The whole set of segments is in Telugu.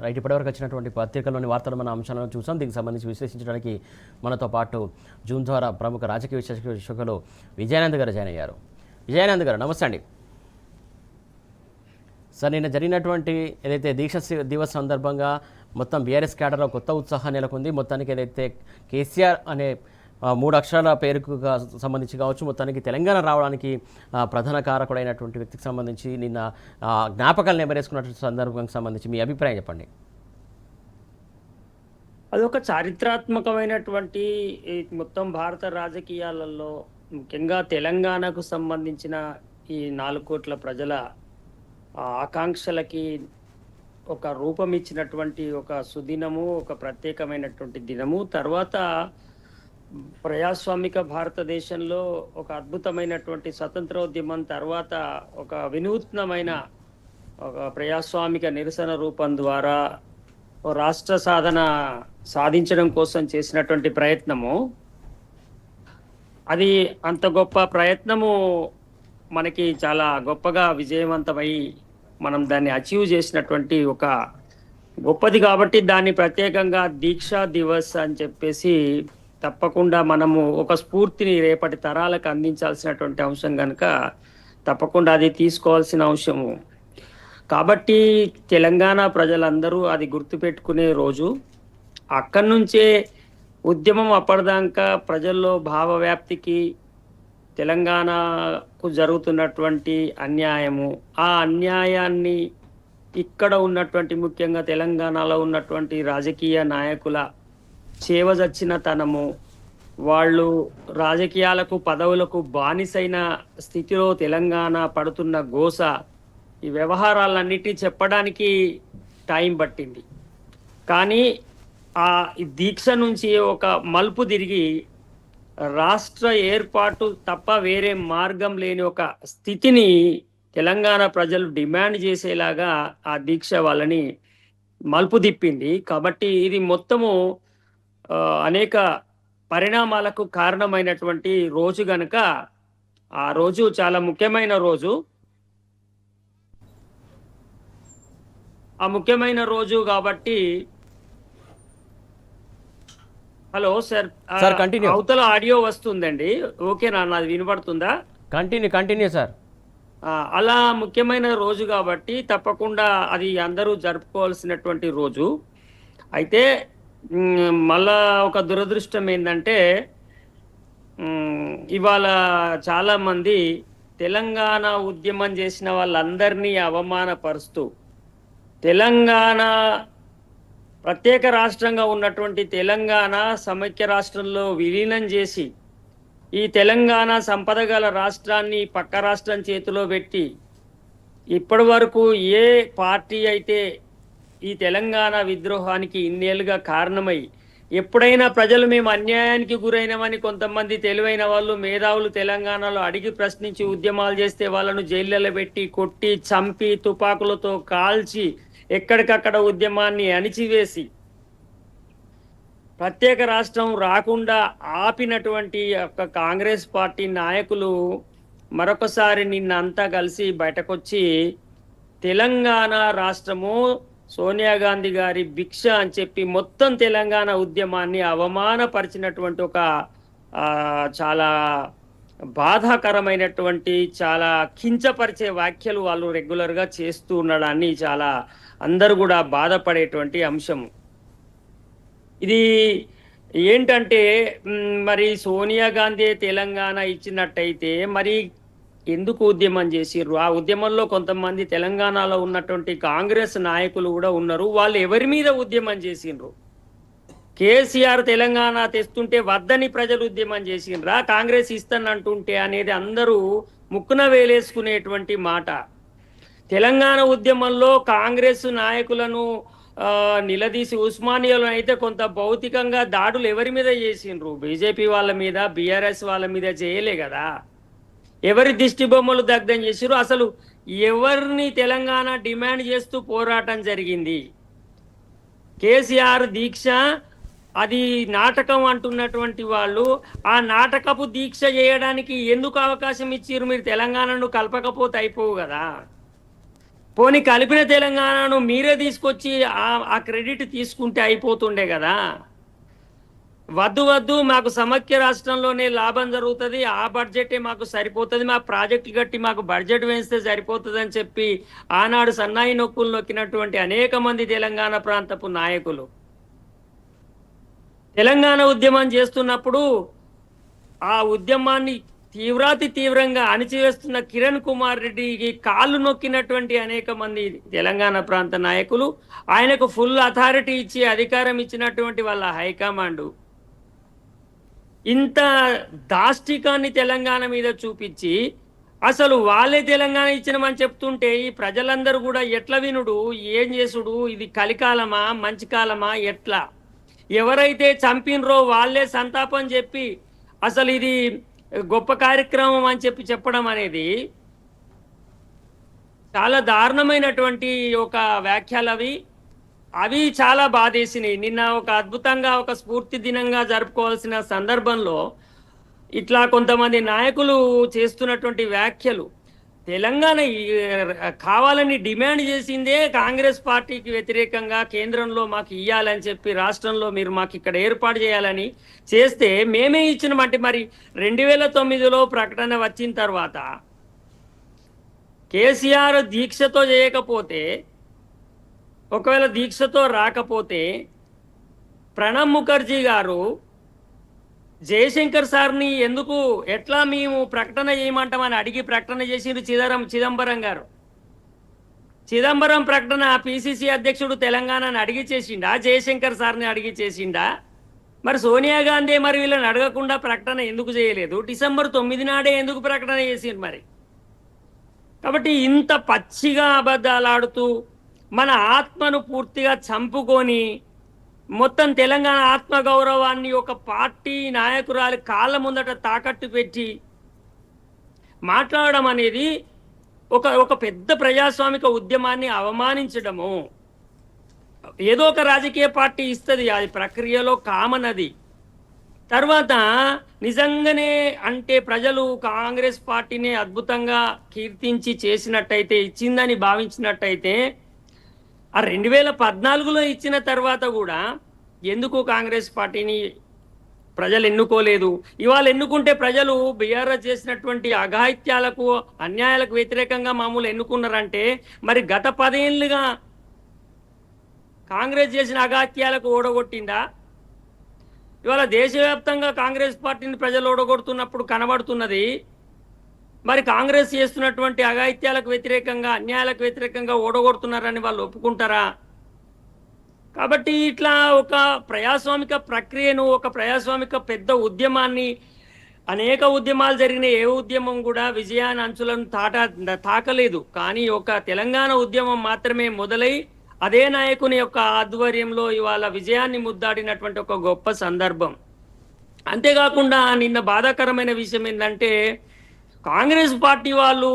రైట్, ఇప్పటివరకు వచ్చినటువంటి పత్రికల్లోని వార్తలు మన అంశాలను చూసాం. దీనికి సంబంధించి విశ్లేషించడానికి మనతో పాటు జూమ్ ద్వారా ప్రముఖ రాజకీయ విశ్లేషకులు విజయానంద్ గారు జాయిన్ అయ్యారు. విజయానంద్ గారు నమస్తే అండి. సార్, నిన్న జరిగినటువంటి ఏదైతే దీక్ష దివస్ సందర్భంగా మొత్తం బీఆర్ఎస్ క్యాడర్లో కొత్త ఉత్సాహం నెలకొంది. మొత్తానికి ఏదైతే కేసీఆర్ అనే 3 అక్షరాల పేరుకు సంబంధించి కావచ్చు, మొత్తానికి తెలంగాణ రావడానికి ప్రధాన కారకుడైనటువంటి వ్యక్తికి సంబంధించి నిన్న జ్ఞాపకాలు నెమరేసుకున్నటువంటి సందర్భానికి సంబంధించి మీ అభిప్రాయం చెప్పండి. అదొక చారిత్రాత్మకమైనటువంటి మొత్తం భారత రాజకీయాలలో ముఖ్యంగా తెలంగాణకు సంబంధించిన ఈ 4 కోట్ల ప్రజల ఆకాంక్షలకి ఒక రూపం ఇచ్చినటువంటి ఒక సుదినము, ఒక ప్రత్యేకమైనటువంటి దినము. తర్వాత ప్రజాస్వామిక భారతదేశంలో ఒక అద్భుతమైనటువంటి స్వతంత్రోద్యమం తర్వాత ఒక వినూత్నమైన ఒక ప్రజాస్వామిక నిరసన రూపం ద్వారా రాష్ట్ర సాధన సాధించడం కోసం చేసినటువంటి ప్రయత్నము, అది అంత గొప్ప ప్రయత్నము మనకి చాలా గొప్పగా విజయవంతమై మనం దాన్ని అచీవ్ చేసినటువంటి ఒక గొప్పది. కాబట్టి దాన్ని ప్రత్యేకంగా దీక్షా దివస్ అని చెప్పేసి తప్పకుండా మనము ఒక స్ఫూర్తిని రేపటి తరాలకు అందించాల్సినటువంటి అంశం కనుక తప్పకుండా అది తీసుకోవాల్సిన అంశము. కాబట్టి తెలంగాణ ప్రజలందరూ అది గుర్తుపెట్టుకునే రోజు. అక్కడి నుంచే ఉద్యమం అప్పటిదాకా ప్రజల్లో భావవ్యాప్తికి, తెలంగాణకు జరుగుతున్నటువంటి అన్యాయము, ఆ అన్యాయాన్ని ఇక్కడ ఉన్నటువంటి ముఖ్యంగా తెలంగాణలో ఉన్నటువంటి రాజకీయ నాయకుల చేవజచ్చినతనము, వాళ్ళు రాజకీయాలకు పదవులకు బానిసైన స్థితిలో తెలంగాణ పడుతున్న గోస, ఈ వ్యవహారాలన్నిటినీ చెప్పడానికి టైం పట్టింది. కానీ ఆ దీక్ష నుంచి ఒక మలుపు తిరిగి రాష్ట్ర ఏర్పాటు తప్ప వేరే మార్గం లేని ఒక స్థితిని తెలంగాణ ప్రజలు డిమాండ్ చేసేలాగా ఆ దీక్ష వాళ్ళని మలుపు తిప్పింది. కాబట్టి ఇది మొత్తము అనేక పరిణామాలకు కారణమైనటువంటి రోజు గనుక ఆ రోజు చాలా ముఖ్యమైన రోజు. ఆ ముఖ్యమైన రోజు కాబట్టి హలో సార్, అవతల ఆడియో వస్తుందండి, ఓకేనా? నాది వినపడుతుందా? Continue sir. అలా ముఖ్యమైన రోజు కాబట్టి తప్పకుండా అది అందరూ జరుపుకోవాల్సినటువంటి రోజు. అయితే మళ్ళా ఒక దురదృష్టం ఏంటంటే ఇవాళ చాలామంది తెలంగాణ ఉద్యమం చేసిన వాళ్ళందరినీ అవమానపరుస్తూ తెలంగాణ ప్రత్యేక రాష్ట్రంగా ఉన్నటువంటి తెలంగాణ సమైక్య రాష్ట్రంలో విలీనం చేసి ఈ తెలంగాణ సంపద గల రాష్ట్రాన్ని పక్క రాష్ట్రం చేతిలో పెట్టి ఇప్పటి వరకు ఏ పార్టీ అయితే ఈ తెలంగాణ విద్రోహానికి ఇన్నేళ్ళుగా కారణమై ఎప్పుడైనా ప్రజలు మేము అన్యాయానికి గురైనమని కొంతమంది తెలివైన వాళ్ళు మేధావులు తెలంగాణలో అడిగి ప్రశ్నించి ఉద్యమాలు చేస్తే వాళ్ళను జైళ్ళలో పెట్టి కొట్టి చంపి తుపాకులతో కాల్చి ఎక్కడికక్కడ ఉద్యమాన్ని అణిచివేసి ప్రత్యేక రాష్ట్రం రాకుండా ఆపినటువంటి యొక్క కాంగ్రెస్ పార్టీ నాయకులు మరొకసారి నిన్నంతా కలిసి బయటకొచ్చి తెలంగాణ రాష్ట్రము సోనియా గాంధీ గారి భిక్ష అని చెప్పి మొత్తం తెలంగాణ ఉద్యమాన్ని అవమానపరిచినటువంటి ఒక చాలా బాధాకరమైనటువంటి చాలా కించపరిచే వ్యాఖ్యలు వాళ్ళు రెగ్యులర్గా చేస్తూ ఉండడాన్ని చాలా అందరూ కూడా బాధపడేటువంటి అంశము. ఇది ఏంటంటే మరి సోనియా గాంధీ తెలంగాణ ఇచ్చినట్టయితే మరి ఎందుకు ఉద్యమం చేసిర్రు? ఆ ఉద్యమంలో కొంతమంది తెలంగాణలో ఉన్నటువంటి కాంగ్రెస్ నాయకులు కూడా ఉన్నారు. వాళ్ళు ఎవరి మీద ఉద్యమం చేసిండ్రు? కేసీఆర్ తెలంగాణ తెస్తుంటే వద్దని ప్రజలు ఉద్యమం చేసిండ్రా, కాంగ్రెస్ ఇస్తానంటుంటే అనేది అందరూ ముక్కున వేలేసుకునేటువంటి మాట. తెలంగాణ ఉద్యమంలో కాంగ్రెస్ నాయకులను నిలదీసి ఉస్మానియాలో అయితే కొంత భౌతికంగా దాడులు ఎవరి మీద చేసిండ్రు? బీజేపీ వాళ్ళ మీద, బీఆర్ఎస్ వాళ్ళ మీద చేయలే కదా. ఎవరి దిష్టి బొమ్మలు దగ్ధం చేసిరు? అసలు ఎవరిని తెలంగాణ డిమాండ్ చేస్తూ పోరాటం జరిగింది? కేసీఆర్ దీక్ష అది నాటకం అంటున్నటువంటి వాళ్ళు ఆ నాటకపు దీక్ష చేయడానికి ఎందుకు అవకాశం ఇచ్చిర్రు? మీరు తెలంగాణను కలపకపోతే అయిపోవు కదా. పోనీ కలిపిన తెలంగాణను మీరే తీసుకొచ్చి ఆ క్రెడిట్ తీసుకుంటే అయిపోతుండే కదా. వద్దు వద్దు, మాకు సమైక్య రాష్ట్రంలోనే లాభం జరుగుతుంది, ఆ బడ్జెటే మాకు సరిపోతుంది, మా ప్రాజెక్టులు కట్టి మాకు బడ్జెట్ వేస్తే సరిపోతుంది అని చెప్పి ఆనాడు సన్నాయి నొక్కులు నొక్కినటువంటి అనేక మంది తెలంగాణ ప్రాంతపు నాయకులు తెలంగాణ ఉద్యమం చేస్తున్నప్పుడు ఆ ఉద్యమాన్ని తీవ్రంగా అణిచివేస్తున్న కిరణ్ కుమార్ రెడ్డికి కాళ్ళు నొక్కినటువంటి అనేక మంది తెలంగాణ ప్రాంత నాయకులు, ఆయనకు ఫుల్ అథారిటీ ఇచ్చి అధికారం ఇచ్చినటువంటి వాళ్ళ హైకమాండ్ ఇంత దాష్టికాన్ని తెలంగాణ మీద చూపించి అసలు వాళ్ళే తెలంగాణ ఇచ్చినమని చెప్తుంటే ఈ ప్రజలందరూ కూడా ఎట్లా వినుడు, ఏం చేసుడు, ఇది కలికాలమా మంచి కాలమా, ఎట్లా? ఎవరైతే చంపినరో వాళ్ళే సంతాపం చెప్పి అసలు ఇది గొప్ప కార్యక్రమం అని చెప్పడం అనేది చాలా దారుణమైనటువంటి ఒక వ్యాఖ్యలు అవి చాలా బాధేసినాయి. నిన్న ఒక అద్భుతంగా ఒక స్ఫూర్తి దినంగా జరుపుకోవాల్సిన సందర్భంలో ఇట్లా కొంతమంది నాయకులు చేస్తున్నటువంటి వ్యాఖ్యలు, తెలంగాణ కావాలని డిమాండ్ చేసిందే కాంగ్రెస్ పార్టీకి వ్యతిరేకంగా కేంద్రంలో మాకు ఇయ్యాలని చెప్పి, రాష్ట్రంలో మీరు మాకు ఇక్కడ ఏర్పాటు చేయాలని చేస్తే మేమే ఇచ్చినమంటే మరి 2009లో ప్రకటన వచ్చిన తర్వాత కేసీఆర్ దీక్షతో చేయకపోతే, ఒకవేళ దీక్షతో రాకపోతే ప్రణబ్ ముఖర్జీ గారు జయశంకర్ సార్ని ఎందుకు ఎట్లా మేము ప్రకటన చేయమంటామని అడిగి ప్రకటన చేసిండు చిదంబరం గారు. చిదంబరం ప్రకటన పిసిసి అధ్యక్షుడు తెలంగాణని అడిగి చేసిండా, జయశంకర్ సార్ని అడిగి చేసిండా? మరి సోనియా గాంధీ మరి వీళ్ళని అడగకుండా ప్రకటన ఎందుకు చేయలేదు? డిసెంబర్ 9 నాడే ఎందుకు ప్రకటన చేసిండు మరి? కాబట్టి ఇంత పచ్చిగా అబద్ధాలాడుతూ మన ఆత్మను పూర్తిగా చంపుకొని మొత్తం తెలంగాణ ఆత్మగౌరవాన్ని ఒక పార్టీ నాయకురాలి కాళ్ళ ముందట తాకట్టు పెట్టి మాట్లాడడం అనేది ఒక పెద్ద ప్రజాస్వామిక ఉద్యమాన్ని అవమానించడము. ఏదో ఒక రాజకీయ పార్టీ ఇస్తుంది, అది ప్రక్రియలో కామన్. అది తర్వాత నిజంగానే అంటే ప్రజలు కాంగ్రెస్ పార్టీని అద్భుతంగా కీర్తించి చేసినట్టయితే, ఇచ్చిందని భావించినట్టయితే, ఆ 2014లో ఇచ్చిన తర్వాత కూడా ఎందుకు కాంగ్రెస్ పార్టీని ప్రజలు ఎన్నుకోలేదు? ఇవాళ ఎన్నుకుంటే ప్రజలు బీఆర్ఎస్ చేసినటువంటి అఘాయిత్యాలకు అన్యాయాలకు వ్యతిరేకంగా మామూలు ఎన్నుకున్నారంటే, మరి గత 10 ఏళ్ళుగా కాంగ్రెస్ చేసిన అఘాయిత్యాలకు ఓడగొట్టిందా? ఇవాళ దేశవ్యాప్తంగా కాంగ్రెస్ పార్టీని ప్రజలు ఓడగొడుతున్నప్పుడు కనబడుతున్నది. మరి కాంగ్రెస్ చేస్తున్నటువంటి అఘాయిత్యాలకు వ్యతిరేకంగా అన్యాయాలకు వ్యతిరేకంగా ఓడగొడుతున్నారని వాళ్ళు ఒప్పుకుంటారా? కాబట్టి ఇట్లా ఒక ప్రజాస్వామిక ప్రక్రియను, ఒక ప్రజాస్వామిక పెద్ద ఉద్యమాన్ని, అనేక ఉద్యమాలు జరిగిన ఏ ఉద్యమం కూడా విజయాన్ని అంచులను తాకలేదు. కానీ ఒక తెలంగాణ ఉద్యమం మాత్రమే మొదలై అదే నాయకుని యొక్క ఆధ్వర్యంలో ఇవాళ విజయాన్ని ముద్దాడినటువంటి ఒక గొప్ప సందర్భం. అంతేకాకుండా నిన్న బాధాకరమైన విషయం ఏంటంటే, కాంగ్రెస్ పార్టీ వాళ్ళు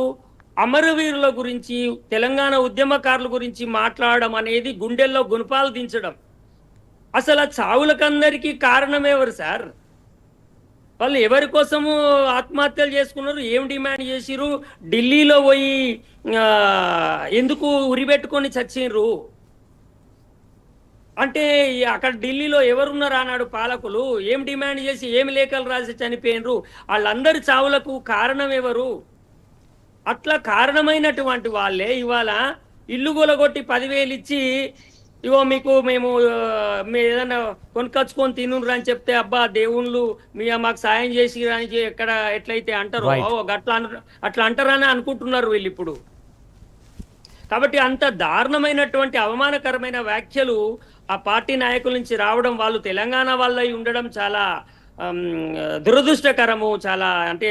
అమరవీరుల గురించి, తెలంగాణ ఉద్యమకారుల గురించి మాట్లాడడం అనేది గుండెల్లో గుణపాలు దించడం. అసలు ఆ చావులకందరికీ కారణం ఎవరు సార్? వాళ్ళు ఎవరి కోసము ఆత్మహత్యలు చేసుకున్నారు? ఏం డిమాండ్ చేసిరు? ఢిల్లీలో పోయి ఎందుకు ఉరిపెట్టుకొని చచ్చిండ్రు? అంటే అక్కడ ఢిల్లీలో ఎవరున్నారు అన్నాడు పాలకులు? ఏం డిమాండ్ చేసి ఏమి లేఖలు రాసి చనిపోయినరు? వాళ్ళందరి చావులకు కారణం ఎవరు? అట్లా కారణమైనటువంటి వాళ్ళే ఇవాళ ఇల్లు గొలగొట్టి 10,000 ఇచ్చి, ఇగో మీకు మేము ఏదైనా కొనుకొచ్చుకొని తినుర్రు అని చెప్తే, అబ్బా దేవుళ్ళు మాకు సాయం చేసి అని ఎట్లయితే అంటారో అట్లా అంటారని అనుకుంటున్నారు వీళ్ళు ఇప్పుడు. కాబట్టి అంత దారుణమైనటువంటి అవమానకరమైన వ్యాఖ్యలు ఆ పార్టీ నాయకుల నుంచి రావడం, వాళ్ళు తెలంగాణ వాళ్ళ ఉండడం చాలా దురదృష్టకరము. చాలా అంటే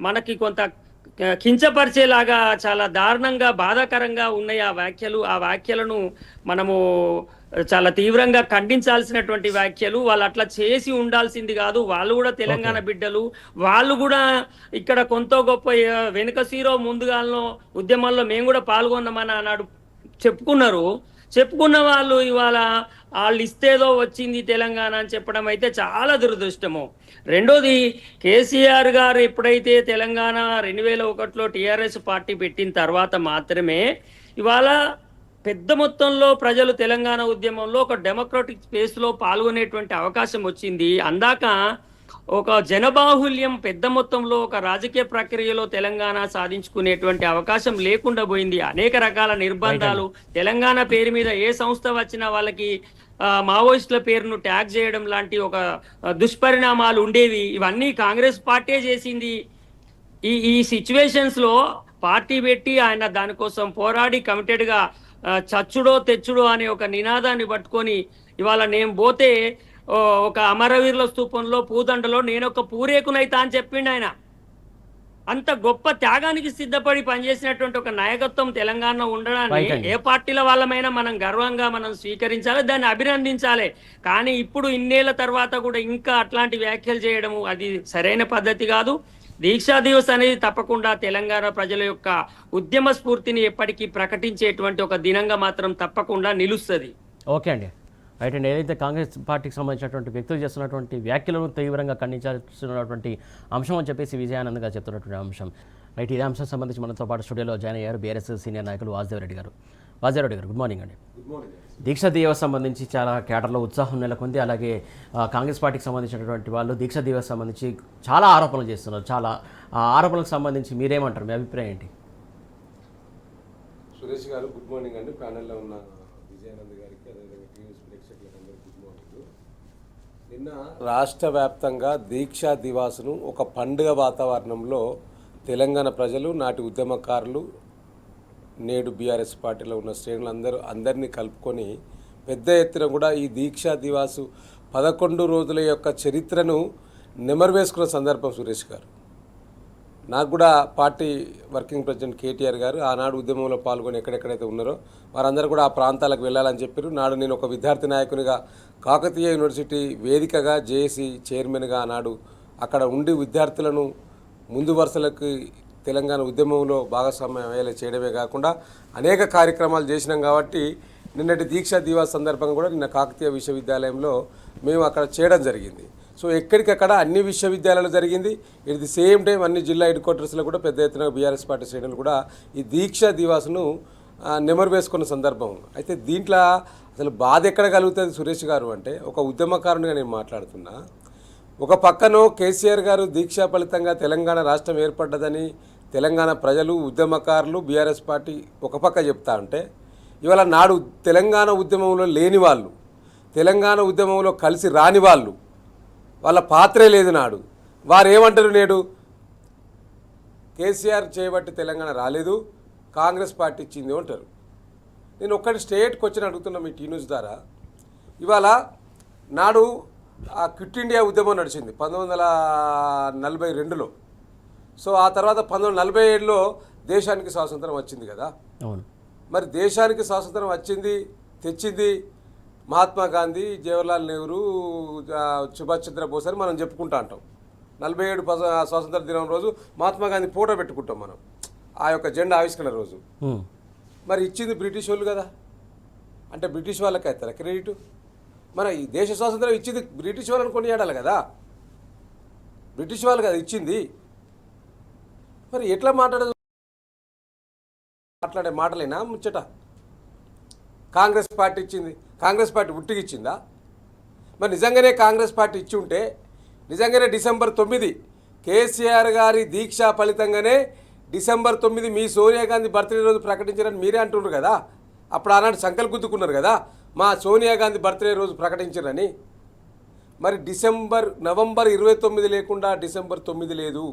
మనకి కొంత కించపరిచేలాగా, చాలా దారుణంగా బాధాకరంగా ఉన్నాయి ఆ వ్యాఖ్యలు. ఆ వ్యాఖ్యలను మనము చాలా తీవ్రంగా ఖండించాల్సినటువంటి వ్యాఖ్యలు. వాళ్ళు అట్లా చేసి ఉండాల్సింది కాదు. వాళ్ళు కూడా తెలంగాణ బిడ్డలు, వాళ్ళు కూడా ఇక్కడ కొంత గొప్ప వెనుక సీరో ముందుగానో ఉద్యమాల్లో మేము కూడా పాల్గొన్నామని అన్నాడు చెప్పుకున్న వాళ్ళు ఇవాళ వాళ్ళు ఇస్తేదో వచ్చింది తెలంగాణ అని చెప్పడం అయితే చాలా దురదృష్టము. రెండోది, కేసీఆర్ గారు ఎప్పుడైతే తెలంగాణ 2001లో టీఆర్ఎస్ పార్టీ పెట్టిన తర్వాత మాత్రమే ఇవాళ పెద్ద మొత్తంలో ప్రజలు తెలంగాణ ఉద్యమంలో ఒక డెమోక్రటిక్ స్పేస్లో పాల్గొనేటువంటి అవకాశం వచ్చింది. అందాక ఒక జనబాహుల్యం పెద్ద మొత్తంలో ఒక రాజకీయ ప్రక్రియలో తెలంగాణ సాధించుకునేటువంటి అవకాశం లేకుండా పోయింది. అనేక రకాల నిర్బంధాలు, తెలంగాణ పేరు మీద ఏ సంస్థ వచ్చినా వాళ్ళకి మావోయిస్టుల పేరును ట్యాగ్ చేయడం లాంటి ఒక దుష్పరిణామాలు ఉండేవి. ఇవన్నీ కాంగ్రెస్ పార్టీ చేసింది. ఈ సిచ్యువేషన్స్ లో పార్టీ పెట్టి ఆయన దానికోసం పోరాడి కమిటెడ్ గా చచ్చుడో తెచ్చుడో అనే ఒక నినాదాన్ని పట్టుకొని ఇవాళ నేను పోతే ఒక అమరవీరుల స్తూపంలో పూదండలో నేను ఒక పూరేకునైతా అని చెప్పిండు ఆయన. అంత గొప్ప త్యాగానికి సిద్ధపడి పనిచేసినటువంటి ఒక నాయకత్వం తెలంగాణలో ఉండడాన్ని ఏ పార్టీల వాళ్ళమైనా మనం గర్వంగా మనం స్వీకరించాలి, దాన్ని అభినందించాలి. కానీ ఇప్పుడు ఇన్నేళ్ల తర్వాత కూడా ఇంకా అట్లాంటి వ్యాఖ్యలు చేయడము అది సరైన పద్ధతి కాదు. దీక్షా దివస్ అనేది తప్పకుండా తెలంగాణ ప్రజల యొక్క ఉద్యమ స్ఫూర్తిని ఎప్పటికీ ప్రకటించేటువంటి ఒక దినంగా మాత్రం తప్పకుండా నిలుస్తుంది. ఓకే అండి, రైట్ అండి. ఏదైతే కాంగ్రెస్ పార్టీకి సంబంధించినటువంటి వ్యక్తులు చేస్తున్నటువంటి వ్యాఖ్యలను తీవ్రంగా ఖండించాల్సినటువంటి అంశం అని చెప్పేసి విజయానంద్ గారు చెప్తున్నటువంటి అంశం. రైట్, ఇదే అంశం సంబంధించి మనతో పాటు స్టూడియోలో జాయిన్ అయ్యారు బీఆర్ఎస్ సీనియర్ నాయకులు వాసుదేవరెడ్డి గారు. వాసుదేవరెడ్డి గారు, గుడ్ మార్నింగ్ అండి. దీక్షా దివస్ సంబంధించి చాలా కేటర్లో ఉత్సాహం నెలకొంది. అలాగే కాంగ్రెస్ పార్టీకి సంబంధించినటువంటి వాళ్ళు దీక్షా దివస్ సంబంధించి చాలా ఆరోపణలు చేస్తున్నారు. చాలా ఆరోపణలకు సంబంధించి మీరేమంటారు, మీ అభిప్రాయం ఏంటి? సురేష్ గారు గుడ్ మార్నింగ్ అండి. ప్యానెల్లో ఉన్న విజయానంద్ గారికి అదేవిధంగా టీవీ ప్రేక్షకులకు అందరికీ గుడ్ మార్నింగ్. నిన్న రాష్ట్ర వ్యాప్తంగా దీక్షా దివాస్ను ఒక పండుగ వాతావరణంలో తెలంగాణ ప్రజలు, నాటి ఉద్యమకారులు, నేడు బీఆర్ఎస్ పార్టీలో ఉన్న శ్రేణులు అందరినీ కలుపుకొని పెద్ద ఎత్తున కూడా ఈ దీక్షా దివాసు 11 రోజుల యొక్క చరిత్రను నెమరువేసుకున్న సందర్భం సురేష్ గారు. నాకు కూడా పార్టీ వర్కింగ్ ప్రెసిడెంట్ కేటీఆర్ గారు ఆనాడు ఉద్యమంలో పాల్గొని ఎక్కడెక్కడైతే ఉన్నారో వారందరూ కూడా ఆ ప్రాంతాలకు వెళ్ళాలని చెప్పారు. నాడు నేను ఒక విద్యార్థి నాయకునిగా కాకతీయ యూనివర్సిటీ వేదికగా జేఏసీ చైర్మన్గా ఆనాడు అక్కడ ఉండి విద్యార్థులను ముందు వరుసలకి తెలంగాణ ఉద్యమంలో భాగస్వామ్యం అయ్యేలా చేయడమే కాకుండా అనేక కార్యక్రమాలు చేసినాం. కాబట్టి నిన్నటి దీక్షా దివాస్ సందర్భంగా కూడా నిన్న కాకతీయ విశ్వవిద్యాలయంలో మేము అక్కడ చేయడం జరిగింది. సో ఎక్కడికక్కడ అన్ని విశ్వవిద్యాలయాలు జరిగింది. ఎట్ ది సేమ్ టైం అన్ని జిల్లా హెడ్ క్వార్టర్స్లో కూడా పెద్ద ఎత్తున బీఆర్ఎస్ పార్టీ శ్రేణులు కూడా ఈ దీక్షా దివాస్ను నెమరు వేసుకున్న సందర్భం. అయితే దీంట్లో అసలు బాధ ఎక్కడ కలుగుతుంది సురేష్ గారు అంటే, ఒక ఉద్యమకారునిగా నేను మాట్లాడుతున్నా. ఒక పక్కనో కేసీఆర్ గారు దీక్షా ఫలితంగా తెలంగాణ రాష్ట్రం ఏర్పడ్డదని తెలంగాణ ప్రజలు, ఉద్యమకారులు, బీఆర్ఎస్ పార్టీ ఒక పక్క చెప్తా ఉంటే, ఇవాళ నాడు తెలంగాణ ఉద్యమంలో లేని వాళ్ళు, తెలంగాణ ఉద్యమంలో కలిసి రాని వాళ్ళు, వాళ్ళ పాత్రే లేదు నాడు. వారు ఏమంటారు, నేడు కేసీఆర్ చేయబట్టి తెలంగాణ రాలేదు, కాంగ్రెస్ పార్టీ ఇచ్చింది అంటారు. నేను ఒక్కటి స్టేట్కి వచ్చి అడుగుతున్నా మీ టీ న్యూస్ ద్వారా. ఇవాళ నాడు ఆ క్విట్ ఇండియా ఉద్యమం నడిచింది 1942లో. సో ఆ తర్వాత 1947లో దేశానికి స్వాతంత్రం వచ్చింది కదా. అవును, మరి దేశానికి స్వాతంత్రం తెచ్చింది మహాత్మా గాంధీ, జవహర్లాల్ నెహ్రూ, సుభాష్ చంద్రబోస్ అని మనం చెప్పుకుంటా అంటాం. 47 స్వాతంత్ర దినం రోజు మహాత్మా గాంధీ ఫోటో పెట్టుకుంటాం మనం, ఆ యొక్క జెండా ఆవిష్కరణ రోజు. మరి ఇచ్చింది బ్రిటిష్ వాళ్ళు కదా, అంటే బ్రిటిష్ వాళ్ళకి అవుతారా క్రెడిట్? మన ఈ దేశ స్వాతంత్రం ఇచ్చింది బ్రిటిష్ వాళ్ళని కొనియాడాలి కదా, బ్రిటిష్ వాళ్ళు కదా ఇచ్చింది. మరి ఎట్లా మాట్లాడే మాటలేనా ముచ్చట? కాంగ్రెస్ పార్టీ ఇచ్చింది, కాంగ్రెస్ పార్టీ ఉట్టిగిచ్చిందా? మరి నిజంగానే కాంగ్రెస్ పార్టీ ఇచ్చి ఉంటే నిజంగానే డిసెంబర్ 9 కేసీఆర్ గారి దీక్షా ఫలితంగానే డిసెంబర్ 9 మీ సోనియా గాంధీ బర్త్డే రోజు ప్రకటించారని మీరే అంటున్నారు కదా. అప్పుడు ఆనాడు సంకల్ గుద్దుకున్నారు కదా, మా సోనియా గాంధీ బర్త్డే రోజు ప్రకటించారని. మరి నవంబర్ 29 లేకుండా డిసెంబర్ 9 లేదు,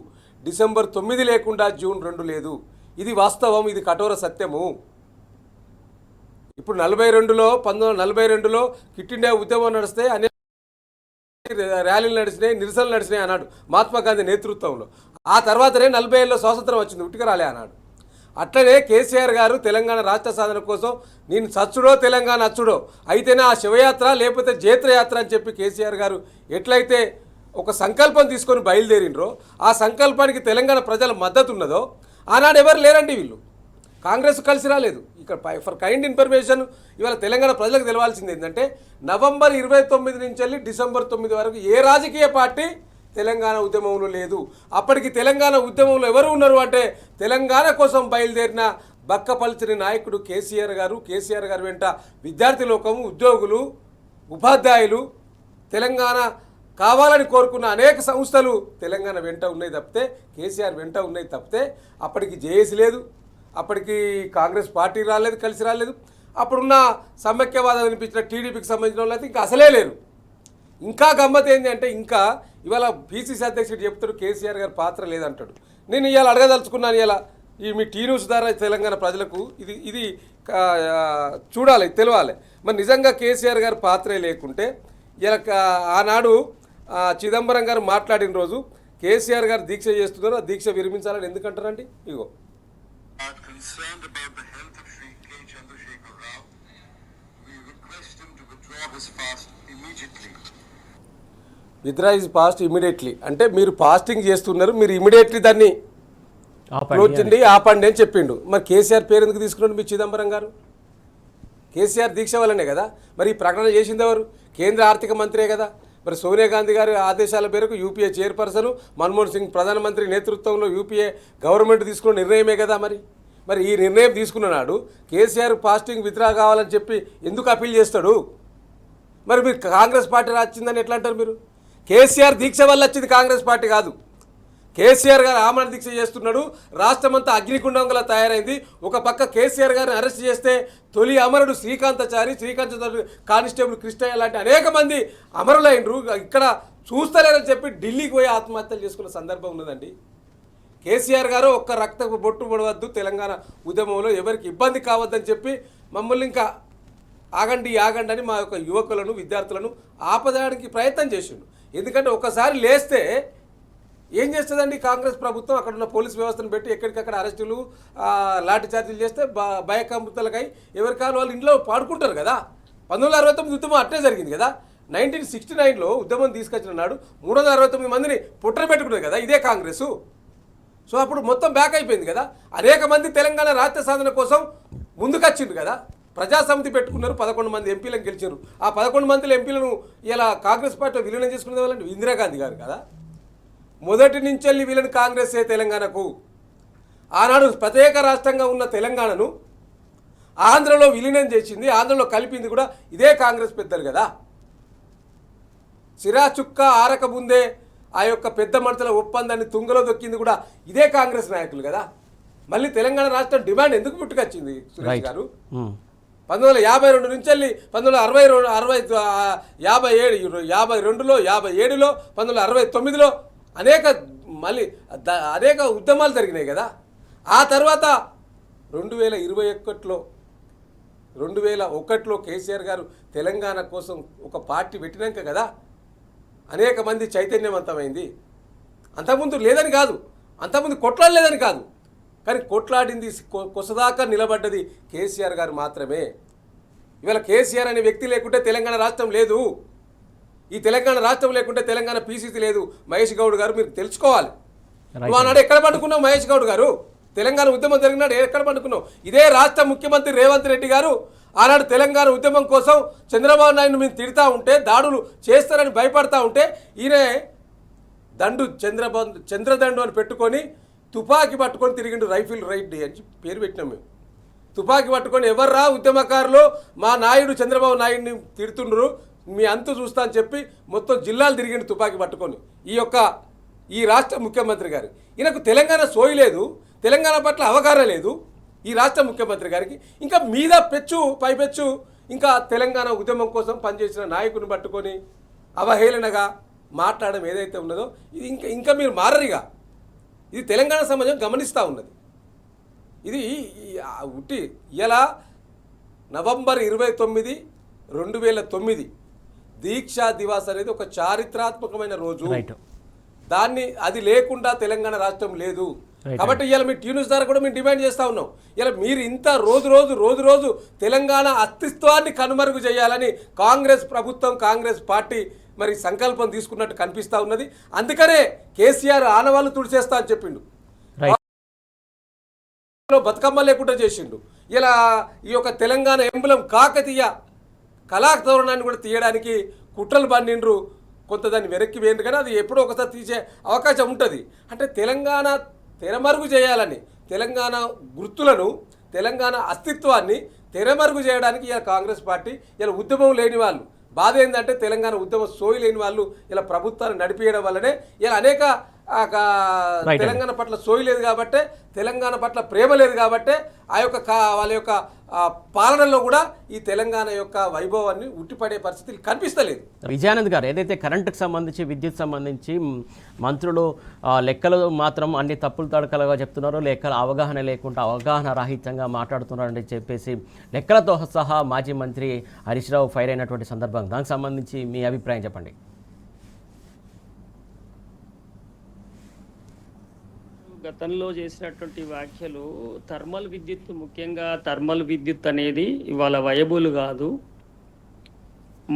డిసెంబర్ 9 లేకుండా జూన్ 2 లేదు. ఇది వాస్తవం, ఇది కఠోర సత్యము. ఇప్పుడు 1942లో క్విట్ ఇండియా ఉద్యమం నడిస్తే అనేక ర్యాలీలు నడిచినాయి, నిరసనలు నడిచినాయి అన్నాడు మహాత్మా గాంధీ నేతృత్వంలో. ఆ తర్వాతనే 47లో స్వాతంత్రం వచ్చింది, ఉట్టిగా రాలే అన్నాడు. అట్లనే కేసీఆర్ గారు తెలంగాణ రాష్ట్ర సాధన కోసం నేను చచ్చుడో తెలంగాణ అచ్చుడో అయితేనే ఆ శివయాత్ర లేకపోతే జైత్రయాత్ర అని చెప్పి కేసీఆర్ గారు ఎట్లయితే ఒక సంకల్పం తీసుకొని బయలుదేరినరో, ఆ సంకల్పానికి తెలంగాణ ప్రజల మద్దతు ఉన్నదో ఆనాడు ఎవరు లేరండి. వీళ్ళు కాంగ్రెస్ కలిసి రాలేదు. ఇక్కడ ఫర్ కైండ్ ఇన్ఫర్మేషన్ ఇవాళ తెలంగాణ ప్రజలకు తెలవాల్సింది ఏంటంటే, నవంబర్ 29 నుంచి వెళ్ళి డిసెంబర్ 9 వరకు ఏ రాజకీయ పార్టీ తెలంగాణ ఉద్యమంలో లేదు. అప్పటికి తెలంగాణ ఉద్యమంలో ఎవరు ఉన్నారు అంటే, తెలంగాణ కోసం బయలుదేరిన బక్కపలిచిన నాయకుడు కేసీఆర్ గారు. కేసీఆర్ గారు వెంట విద్యార్థి లోకము, ఉద్యోగులు, ఉపాధ్యాయులు, తెలంగాణ కావాలని కోరుకున్న అనేక సంస్థలు తెలంగాణ వెంట ఉన్నాయి తప్పితే, కేసీఆర్ వెంట ఉన్నాయి తప్పితే అప్పటికి జేఏసీ లేదు, అప్పటికి కాంగ్రెస్ పార్టీ రాలేదు, కలిసి రాలేదు. అప్పుడున్న సమైక్యవాదం అనిపించిన టీడీపీకి సంబంధించిన వాళ్ళు అయితే ఇంకా అసలే లేరు. ఇంకా గమ్మత్ ఏంటి అంటే, ఇంకా ఇవాళ పీసీసీ అధ్యక్షుడు చెప్తాడు కేసీఆర్ గారి పాత్ర లేదంటాడు. నేను ఇవాళ అడగదలుచుకున్నాను, ఇలా ఈ మీ టీ న్యూస్ ద్వారా తెలంగాణ ప్రజలకు ఇది చూడాలి, తెలవాలి. మరి నిజంగా కేసీఆర్ గారి పాత్రే లేకుంటే ఇలా ఆనాడు చిదంబరం గారు మాట్లాడిన రోజు కేసీఆర్ గారు దీక్ష చేస్తున్నారు, ఆ దీక్ష విరమించాలని ఎందుకంటారండి? ఇగో విత్డ్రా హిస్ ఫాస్ట్ ఇమీడియట్లీ అంటే మీరు ఫాస్టింగ్ చేస్తున్నారు, మీరు ఇమీడియట్లీ దాన్ని ఆపండి అని చెప్పిండు. మరి కేసీఆర్ పేరు ఎందుకు తీసుకున్నాడు మీ చిదంబరం గారు? కేసీఆర్ దీక్ష వల్లనే కదా. మరి ఈ ప్రకటన చేసింది ఎవరు? కేంద్ర ఆర్థిక మంత్రే కదా. మరి సోనియా గాంధీ గారి ఆదేశాల మేరకు యూపీఏ చైర్పర్సన్ మన్మోహన్ సింగ్ ప్రధానమంత్రి నేతృత్వంలో యూపీఏ గవర్నమెంట్ తీసుకున్న నిర్ణయమే కదా. మరి ఈ నిర్ణయం తీసుకున్న నాడు కేసీఆర్ ఫాస్టింగ్ విత్డ్రా కావాలని చెప్పి ఎందుకు అప్పీల్ చేస్తాడు? మరి మీరు కాంగ్రెస్ పార్టీ వచ్చిందని ఎట్లా అంటారు? మీరు కేసీఆర్ దీక్ష వల్ల వచ్చింది కాంగ్రెస్ పార్టీ కాదు. కేసీఆర్ గారు ఆమరణ దీక్ష చేస్తున్నాడు, రాష్ట్రమంతా అగ్నికుండంగా తయారైంది. ఒక పక్క కేసీఆర్ గారిని అరెస్ట్ చేస్తే తొలి అమరుడు శ్రీకాంతాచారి, కానిస్టేబుల్ కృష్ణయ్య లాంటి అనేక మంది అమరులైనరు. ఇక్కడ చూస్తలేరని చెప్పి ఢిల్లీకి పోయి ఆత్మహత్యలు చేసుకున్న సందర్భం ఉన్నదండి. కేసీఆర్ గారు ఒక్క రక్తపు బొట్టు పడవద్దు, తెలంగాణ ఉద్యమంలో ఎవరికి ఇబ్బంది కావద్దని చెప్పి మమ్మల్ని ఇంకా ఆగండి అని మా యొక్క యువకులను, విద్యార్థులను ఆపదడానికి ప్రయత్నం చేసిండు. ఎందుకంటే ఒకసారి లేస్తే ఏం చేస్తుందండి కాంగ్రెస్ ప్రభుత్వం? అక్కడ ఉన్న పోలీస్ వ్యవస్థను పెట్టి ఎక్కడికక్కడ అరెస్టులు, లాఠీ చార్జీలు చేస్తే భయకంపితులకై ఎవరికాలు వాళ్ళు ఇంట్లో పాడుకుంటారు కదా. 1969 ఉద్యమం అట్టే జరిగింది కదా. 1969లో ఉద్యమం తీసుకొచ్చిన నాడు 369 మందిని పుట్ర పెట్టుకున్నారు కదా ఇదే కాంగ్రెసు. సో అప్పుడు మొత్తం బ్యాక్ అయిపోయింది కదా. అనేక మంది తెలంగాణ రాష్ట్ర సాధన కోసం ముందుకొచ్చిండు కదా. ప్రజాసమితి పెట్టుకున్నారు, 11 మంది ఎంపీలను గెలిచారు. ఆ 11 మంది ఎంపీలను ఇలా కాంగ్రెస్ పార్టీ విలీనం చేసుకునే వాళ్ళంటే ఇందిరాగాంధీ గారు కదా. మొదటి నుంచి వీళ్ళని కాంగ్రెసే తెలంగాణకు. ఆనాడు ప్రత్యేక రాష్ట్రంగా ఉన్న తెలంగాణను ఆంధ్రలో విలీనం చేసింది, ఆంధ్రలో కలిపింది కూడా ఇదే కాంగ్రెస్ పెద్దలు కదా. సిరా చుక్క ఆరక ముందే ఆ యొక్క పెద్ద మనుషుల ఒప్పందాన్ని తుంగలో దొక్కింది కూడా ఇదే కాంగ్రెస్ నాయకులు కదా. మళ్ళీ తెలంగాణ రాష్ట్రం డిమాండ్ ఎందుకు పుట్టుకొచ్చింది సురేష్ గారు? 1952 నుంచి 1952, 52లో, 57లో, 1969లో అనేక ఉద్యమాలు జరిగినాయి కదా. ఆ తర్వాత 2021లో కేసీఆర్ గారు తెలంగాణ కోసం ఒక పార్టీ పెట్టినాక కదా అనేక మంది చైతన్యవంతమైంది. అంతకుముందు లేదని కాదు, అంతకుముందు కొట్లాడలేదని కాదు, కానీ కొట్లాడింది కొసదాకా నిలబడ్డది కేసీఆర్ గారు మాత్రమే. ఇవాళ కేసీఆర్ అనే వ్యక్తి లేకుంటే తెలంగాణ రాష్ట్రం లేదు. ఈ తెలంగాణ రాష్ట్రం లేకుంటే తెలంగాణ పీసీసీ లేదు. మహేష్ గౌడ్ గారు మీరు తెలుసుకోవాలి. నువ్వు ఆనాడు ఎక్కడ పండుకున్నావు మహేష్ గౌడ్ గారు? తెలంగాణ ఉద్యమం జరిగినాడు ఎక్కడ పండుకున్నావు? ఇదే రాష్ట్ర ముఖ్యమంత్రి రేవంత్ రెడ్డి గారు ఆనాడు తెలంగాణ ఉద్యమం కోసం చంద్రబాబు నాయుడు మీరు తిడతా ఉంటే, దాడులు చేస్తారని భయపడతా ఉంటే ఈయన చంద్రదండు అని పెట్టుకొని తుపాకీ పట్టుకొని తిరిగిండు. రైఫిల్ రైడ్ అని పేరు పెట్టినాం మేము. తుపాకీ పట్టుకొని ఎవర్రా ఉద్యమకారులు, మా నాయుడు చంద్రబాబు నాయుడిని తిడుతుండ్రు, మీ అంతు చూస్తా అని చెప్పి మొత్తం జిల్లాలు తిరిగిండు తుపాకీ పట్టుకొని. ఈ రాష్ట్ర ముఖ్యమంత్రి గారు ఈయనకు తెలంగాణ సోయి లేదు, తెలంగాణ పట్ల అవగాహన లేదు ఈ రాష్ట్ర ముఖ్యమంత్రి గారికి. ఇంకా మీద పైపెచ్చు ఇంకా తెలంగాణ ఉద్యమం కోసం పనిచేసిన నాయకుని పట్టుకొని అవహేళనగా మాట్లాడడం ఏదైతే ఉన్నదో ఇది ఇంకా మీరు మారరిగా. ఇది తెలంగాణ సమాజం గమనిస్తూ ఉన్నది. ఇది ఇలా నవంబర్ 29, 2009 దీక్షా దివాస్ అనేది ఒక చారిత్రాత్మకమైన రోజు. అది లేకుండా తెలంగాణ రాష్ట్రం లేదు. కాబట్టి ఇలా మీ టీ న్యూస్ ద్వారా కూడా మేము డిమాండ్ చేస్తూ ఉన్నాం. ఇలా మీరు ఇంత రోజు తెలంగాణ అస్తిత్వాన్ని కనుమరుగు చేయాలని కాంగ్రెస్ ప్రభుత్వం, కాంగ్రెస్ పార్టీ మరి సంకల్పం తీసుకున్నట్టు కనిపిస్తూ ఉన్నది. అందుకనే కేసీఆర్ ఆనవాళ్ళు తుడిచేస్తా అని చెప్పిండు, బతుకమ్మ లేకుండా చేసిండు. ఇలా ఈ యొక్క తెలంగాణ ఎంబలం కాకతీయ కళాతోరణాన్ని కూడా తీయడానికి కుట్రలు పన్నిండ్రు. కొంత దాన్ని వెనక్కి వేయండి, కానీ అది ఎప్పుడో ఒకసారి తీసే అవకాశం ఉంటుంది. అంటే తెలంగాణ తెరమరుగు చేయాలని, తెలంగాణ గుర్తులను, తెలంగాణ అస్తిత్వాన్ని తెరమరుగు చేయడానికి ఇలా కాంగ్రెస్ పార్టీ ఇలా ఉద్యమం లేని వాళ్ళు బాధ ఏంటంటే తెలంగాణ ఉద్యమ సోయి లేని వాళ్ళు ఇలా ప్రభుత్వాన్ని నడిపించడం వల్లనే ఇలా అనేక తెలంగాణ పట్ల సోయి లేదు కాబట్టే, తెలంగాణ పట్ల ప్రేమ లేదు కాబట్టే ఆ యొక్క వాళ్ళ యొక్క పాలనలో కూడా ఈ తెలంగాణ యొక్క వైభవాన్ని ఉట్టిపడే పరిస్థితులు కనిపిస్తలేదు. విజయానంద్ గారు, ఏదైతే కరెంటుకు సంబంధించి విద్యుత్ సంబంధించి మంత్రులు లెక్కలు మాత్రం అన్ని తప్పులు తడకలుగా చెప్తున్నారు, లెక్కల అవగాహన లేకుండా అవగాహన రాహిత్యంగా మాట్లాడుతున్నారని చెప్పేసి లెక్కలతో సహా మాజీ మంత్రి హరీష్ రావు ఫైర్ అయినటువంటి సందర్భం, దానికి సంబంధించి మీ అభిప్రాయం చెప్పండి. గతంలో చేసినటువంటి వ్యాఖ్యలు థర్మల్ విద్యుత్, ముఖ్యంగా థర్మల్ విద్యుత్ అనేది ఇవాళ వయబుల్ కాదు.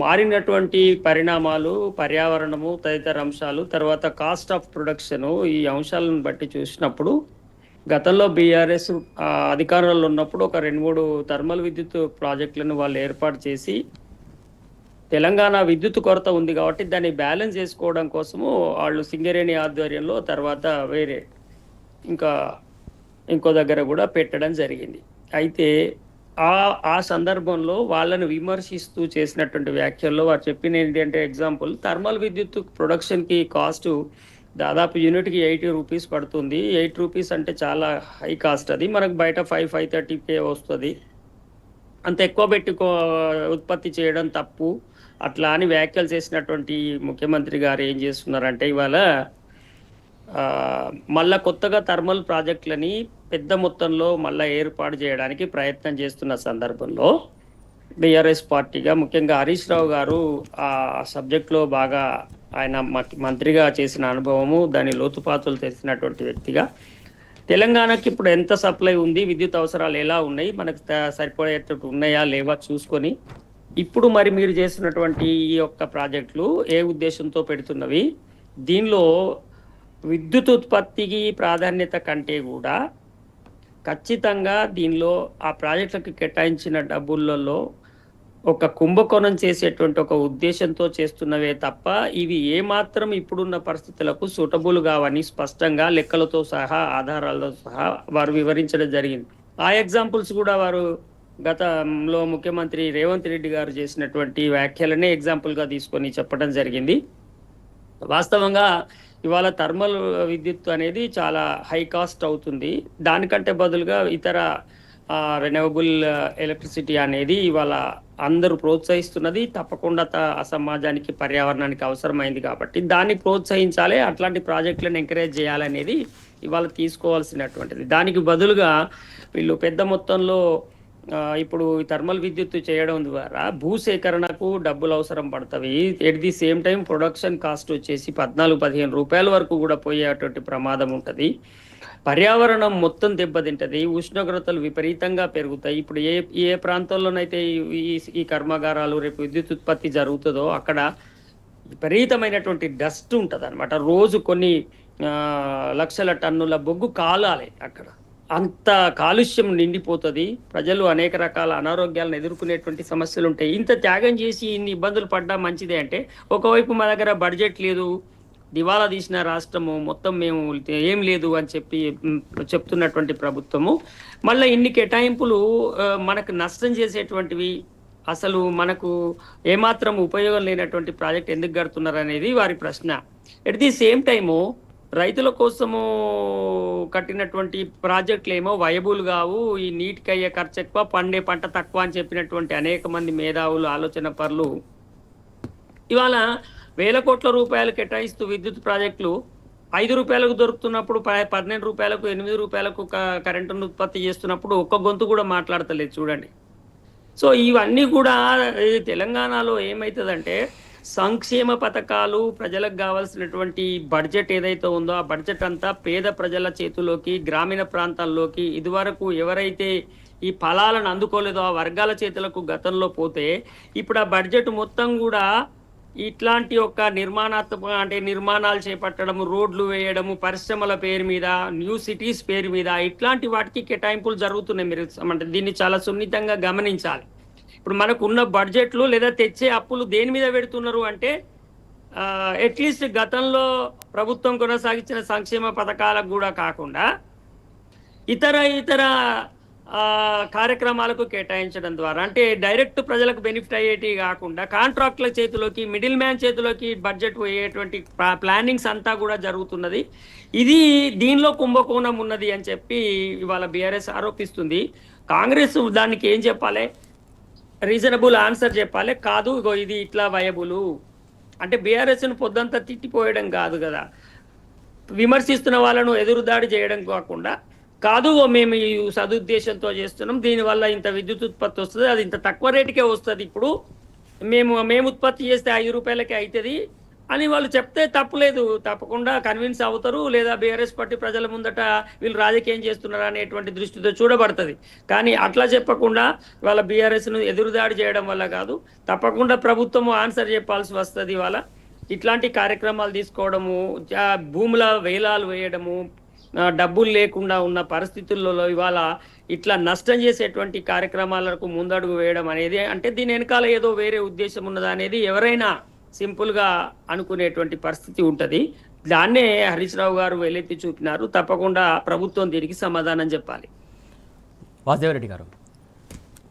మారినటువంటి పరిణామాలు, పర్యావరణము, తదితర అంశాలు, తర్వాత కాస్ట్ ఆఫ్ ప్రొడక్షను, ఈ అంశాలను బట్టి చూసినప్పుడు గతంలో బీఆర్ఎస్ అధికారంలో ఉన్నప్పుడు ఒక 2-3 థర్మల్ విద్యుత్ ప్రాజెక్టులను వాళ్ళు ఏర్పాటు చేసి తెలంగాణ విద్యుత్ కొరత ఉంది కాబట్టి దాన్ని బ్యాలెన్స్ చేసుకోవడం కోసము వాళ్ళు సింగరేణి ఆధ్వర్యంలో తర్వాత వేరే ఇంకో దగ్గర కూడా పెట్టడం జరిగింది. అయితే ఆ సందర్భంలో వాళ్ళను విమర్శిస్తూ చేసినటువంటి వ్యాఖ్యల్లో వారు చెప్పిన ఏంటంటే, ఎగ్జాంపుల్ థర్మల్ విద్యుత్ ప్రొడక్షన్కి కాస్ట్ దాదాపు యూనిట్కి 80 రూపీస్ పడుతుంది. 8 రూపీస్ అంటే చాలా హై కాస్ట్. అది మనకు బయట 530K వస్తుంది. అంత ఎక్కువ పెట్టి ఉత్పత్తి చేయడం తప్పు అట్లా అని వ్యాఖ్యలు చేసినటువంటి ముఖ్యమంత్రి గారు ఏం చేస్తున్నారంటే, ఇవాళ మళ్ళా కొత్తగా థర్మల్ ప్రాజెక్టులని పెద్ద మొత్తంలో మళ్ళా ఏర్పాటు చేయడానికి ప్రయత్నం చేస్తున్న సందర్భంలో బీఆర్ఎస్ పార్టీగా ముఖ్యంగా హరీష్ రావు గారు ఆ సబ్జెక్ట్లో బాగా ఆయన మంత్రిగా చేసిన అనుభవము, దాని లోతుపాతులు తెలిసినటువంటి వ్యక్తిగా తెలంగాణకి ఇప్పుడు ఎంత సప్లై ఉంది, విద్యుత్ అవసరాలు ఎలా ఉన్నాయి, మనకు సరిపడేటట్టు ఉన్నాయా లేవా చూసుకొని ఇప్పుడు మరి మీరు చేసినటువంటి ఈ యొక్క ప్రాజెక్టులు ఏ ఉద్దేశంతో పెడుతున్నవి, దీనిలో విద్యుత్ ఉత్పత్తికి ప్రాధాన్యత కంటే కూడా ఖచ్చితంగా దీనిలో ఆ ప్రాజెక్టులకు కేటాయించిన డబ్బులలో ఒక కుంభకోణం చేసేటువంటి ఒక ఉద్దేశంతో చేస్తున్నవే తప్ప ఇవి ఏమాత్రం ఇప్పుడున్న పరిస్థితులకు సూటబుల్ కావని స్పష్టంగా లెక్కలతో సహా ఆధారాలతో సహా వారు వివరించడం జరిగింది. ఆ ఎగ్జాంపుల్స్ కూడా వారు గతంలో ముఖ్యమంత్రి రేవంత్ రెడ్డి గారు చేసినటువంటి వ్యాఖ్యలనే ఎగ్జాంపుల్గా తీసుకొని చెప్పడం జరిగింది. వాస్తవంగా ఇవాళ థర్మల్ విద్యుత్ అనేది చాలా హై కాస్ట్ అవుతుంది. దానికంటే బదులుగా ఇతర రెన్యూవబుల్ ఎలక్ట్రిసిటీ అనేది ఇవాళ అందరూ ప్రోత్సహిస్తున్నది. తప్పకుండా సమాజానికి, పర్యావరణానికి అవసరమైంది కాబట్టి దాన్ని ప్రోత్సహించాలి, అట్లాంటి ప్రాజెక్టులను ఎంకరేజ్ చేయాలనేది ఇవాళ తీసుకోవాల్సినటువంటిది. దానికి బదులుగా వీళ్ళు పెద్ద మొత్తంలో ఇప్పుడు థర్మల్ విద్యుత్ చేయడం ద్వారా భూసేకరణకు డబ్బులు అవసరం పడతాయి. At the same time production cost వచ్చేసి 14-15 రూపాయల వరకు కూడా పోయేటువంటి ప్రమాదం ఉంటుంది. పర్యావరణం మొత్తం దెబ్బతింటది, ఉష్ణోగ్రతలు విపరీతంగా పెరుగుతాయి. ఇప్పుడు ఏ ప్రాంతాల్లోనైతే ఈ కర్మాగారాలు రేపు విద్యుత్ ఉత్పత్తి జరుగుతుందో అక్కడ విపరీతమైనటువంటి డస్ట్ ఉంటుంది అనమాట. రోజు కొన్ని లక్షల టన్నుల బొగ్గు కాలాలి అక్కడ. అంత కాలుష్యం నిండిపోతుంది. ప్రజలు అనేక రకాల అనారోగ్యాలను ఎదుర్కొనేటువంటి సమస్యలు ఉంటాయి. ఇంత త్యాగం చేసి ఇన్ని ఇబ్బందులు పడ్డా మంచిదే అంటే, ఒకవైపు మా దగ్గర బడ్జెట్ లేదు, దివాలా తీసిన రాష్ట్రము, మొత్తం మేము ఏం లేదు అని చెప్తున్నటువంటి ప్రభుత్వము మళ్ళీ ఇన్ని కేటాయింపులు మనకు నష్టం చేసేటువంటివి, అసలు మనకు ఏమాత్రం ఉపయోగం లేనటువంటి ప్రాజెక్ట్ ఎందుకు కడుతున్నారు అనేది వారి ప్రశ్న. ఎట్ ది సేమ్ టైము రైతుల కోసము కట్టినటువంటి ప్రాజెక్టులు ఏమో వయబుల్ కావు, ఈ నీటికి అయ్యే ఖర్చు ఎక్కువ, పండే పంట తక్కువ అని చెప్పినటువంటి అనేక మంది మేధావులు, ఆలోచన పరులు ఇవాళ వేల కోట్ల రూపాయలు కేటాయిస్తూ విద్యుత్ ప్రాజెక్టులు 5 రూపాయలకు దొరుకుతున్నప్పుడు 12 రూపాయలకు 8 రూపాయలకు కరెంటును ఉత్పత్తి చేస్తున్నప్పుడు ఒక్క గొంతు కూడా మాట్లాడతలేదు చూడండి. సో ఇవన్నీ కూడా తెలంగాణలో ఏమవుతుందంటే, సంక్షేమ పథకాలు, ప్రజలకు కావాల్సినటువంటి బడ్జెట్ ఏదైతే ఉందో ఆ బడ్జెట్ అంతా పేద ప్రజల చేతుల్లోకి, గ్రామీణ ప్రాంతాల్లోకి, ఇదివరకు ఎవరైతే ఈ ఫలాలను అందుకోలేదో ఆ వర్గాల చేతులకు గతంలో పోతే, ఇప్పుడు ఆ బడ్జెట్ మొత్తం కూడా ఇట్లాంటి ఒక నిర్మాణాలు చేపట్టడం, రోడ్లు వేయడము, పరిశ్రమల పేరు మీద, న్యూ సిటీస్ పేరు మీద ఇట్లాంటి వాటికి కేటాయింపులు జరుగుతున్నాయి. మీరు అంటే దీన్ని చాలా సున్నితంగా గమనించాలి. ఇప్పుడు మనకు ఉన్న బడ్జెట్లు లేదా తెచ్చే అప్పులు దేని మీద పెడుతున్నారు అంటే, అట్లీస్ట్ గతంలో ప్రభుత్వం కొనసాగించిన సంక్షేమ పథకాలకు కూడా కాకుండా ఇతర కార్యక్రమాలకు కేటాయించడం ద్వారా, అంటే డైరెక్ట్ ప్రజలకు బెనిఫిట్ అయ్యేటి కాకుండా కాంట్రాక్టుల చేతిలోకి, మిడిల్ మ్యాన్ చేతిలోకి బడ్జెట్ పోయేటువంటి ప్లానింగ్స్ అంతా కూడా జరుగుతున్నది. ఇది దీనిలో కుంభకోణం ఉన్నది అని చెప్పి ఇవాళ బీఆర్ఎస్ ఆరోపిస్తుంది. కాంగ్రెస్ దానికి ఏం చెప్పాలి? రీజనబుల్ ఆన్సర్ చెప్పాలి. కాదు ఇగో ఇది ఇట్లా వయబుల్ అంటే బీఆర్ఎస్ను పొద్దంతా తిట్టిపోయడం కాదు కదా, విమర్శిస్తున్న వాళ్ళను ఎదురుదాడి చేయడం కాకుండా, కాదు మేము ఈ సదుద్దేశంతో చేస్తున్నాం, దీనివల్ల ఇంత విద్యుత్ ఉత్పత్తి వస్తుంది, అది ఇంత తక్కువ రేటుకే వస్తుంది, ఇప్పుడు మేము ఉత్పత్తి చేస్తే 5 రూపాయలకే అవుతుంది అని వాళ్ళు చెప్తే తప్పులేదు, తప్పకుండా కన్విన్స్ అవుతారు. లేదా బీఆర్ఎస్ పార్టీ ప్రజల ముందట వీళ్ళు రాజకీయం చేస్తున్నారు అనేటువంటి దృష్టితో చూడబడుతుంది. కానీ అట్లా చెప్పకుండా వాళ్ళ బీఆర్ఎస్ను ఎదురుదాడి చేయడం వల్ల కాదు, తప్పకుండా ప్రభుత్వము ఆన్సర్ చెప్పాల్సి వస్తుంది. వాళ్ళ ఇట్లాంటి కార్యక్రమాలు తీసుకోవడము, భూముల వేలాలు వేయడము, డబ్బులు లేకుండా ఉన్న పరిస్థితుల్లో ఇవాళ ఇట్లా నష్టం చేసేటువంటి కార్యక్రమాలకు ముందడుగు వేయడం అనేది, అంటే దీని వెనకాల ఏదో వేరే ఉద్దేశం ఉన్నదా అనేది ఎవరైనా సింపుల్గా అనుకునేటువంటి పరిస్థితి ఉంటుంది. దాన్నే హరీష్ రావు గారు వెల్లెత్తి చూపినారు. తప్పకుండా ప్రభుత్వం దీనికి సమాధానం చెప్పాలి. వాసుదేవరెడ్డి గారు,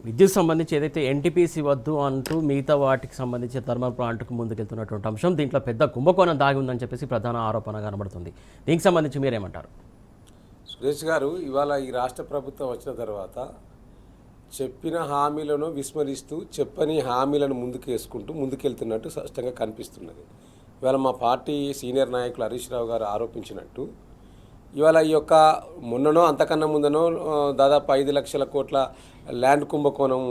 విద్యుత్ సంబంధించి ఏదైతే ఎన్టీపీసీ వద్దు అంటూ మిగతా వాటికి సంబంధించి థర్మల్ ప్లాంట్కు ముందుకెళ్తున్నటువంటి అంశం, దీంట్లో పెద్ద కుంభకోణం దాగి ఉందని చెప్పేసి ప్రధాన ఆరోపణ కనబడుతుంది. దీనికి సంబంధించి మీరేమంటారు? సురేష్ గారు, ఇవాళ ఈ రాష్ట్ర ప్రభుత్వం వచ్చిన తర్వాత చెప్పిన హామీలను విస్మరిస్తూ చెప్పని హామీలను ముందుకెళ్తున్నట్టు స్పష్టంగా కనిపిస్తున్నది. ఇవాళ మా పార్టీ సీనియర్ నాయకులు హరీష్ రావు గారు ఆరోపించినట్టు ఇవాళ ఈ యొక్క మొన్ననో అంతకన్నా ముందనో దాదాపు 5 లక్షల కోట్ల ల్యాండ్ కుంభకోణం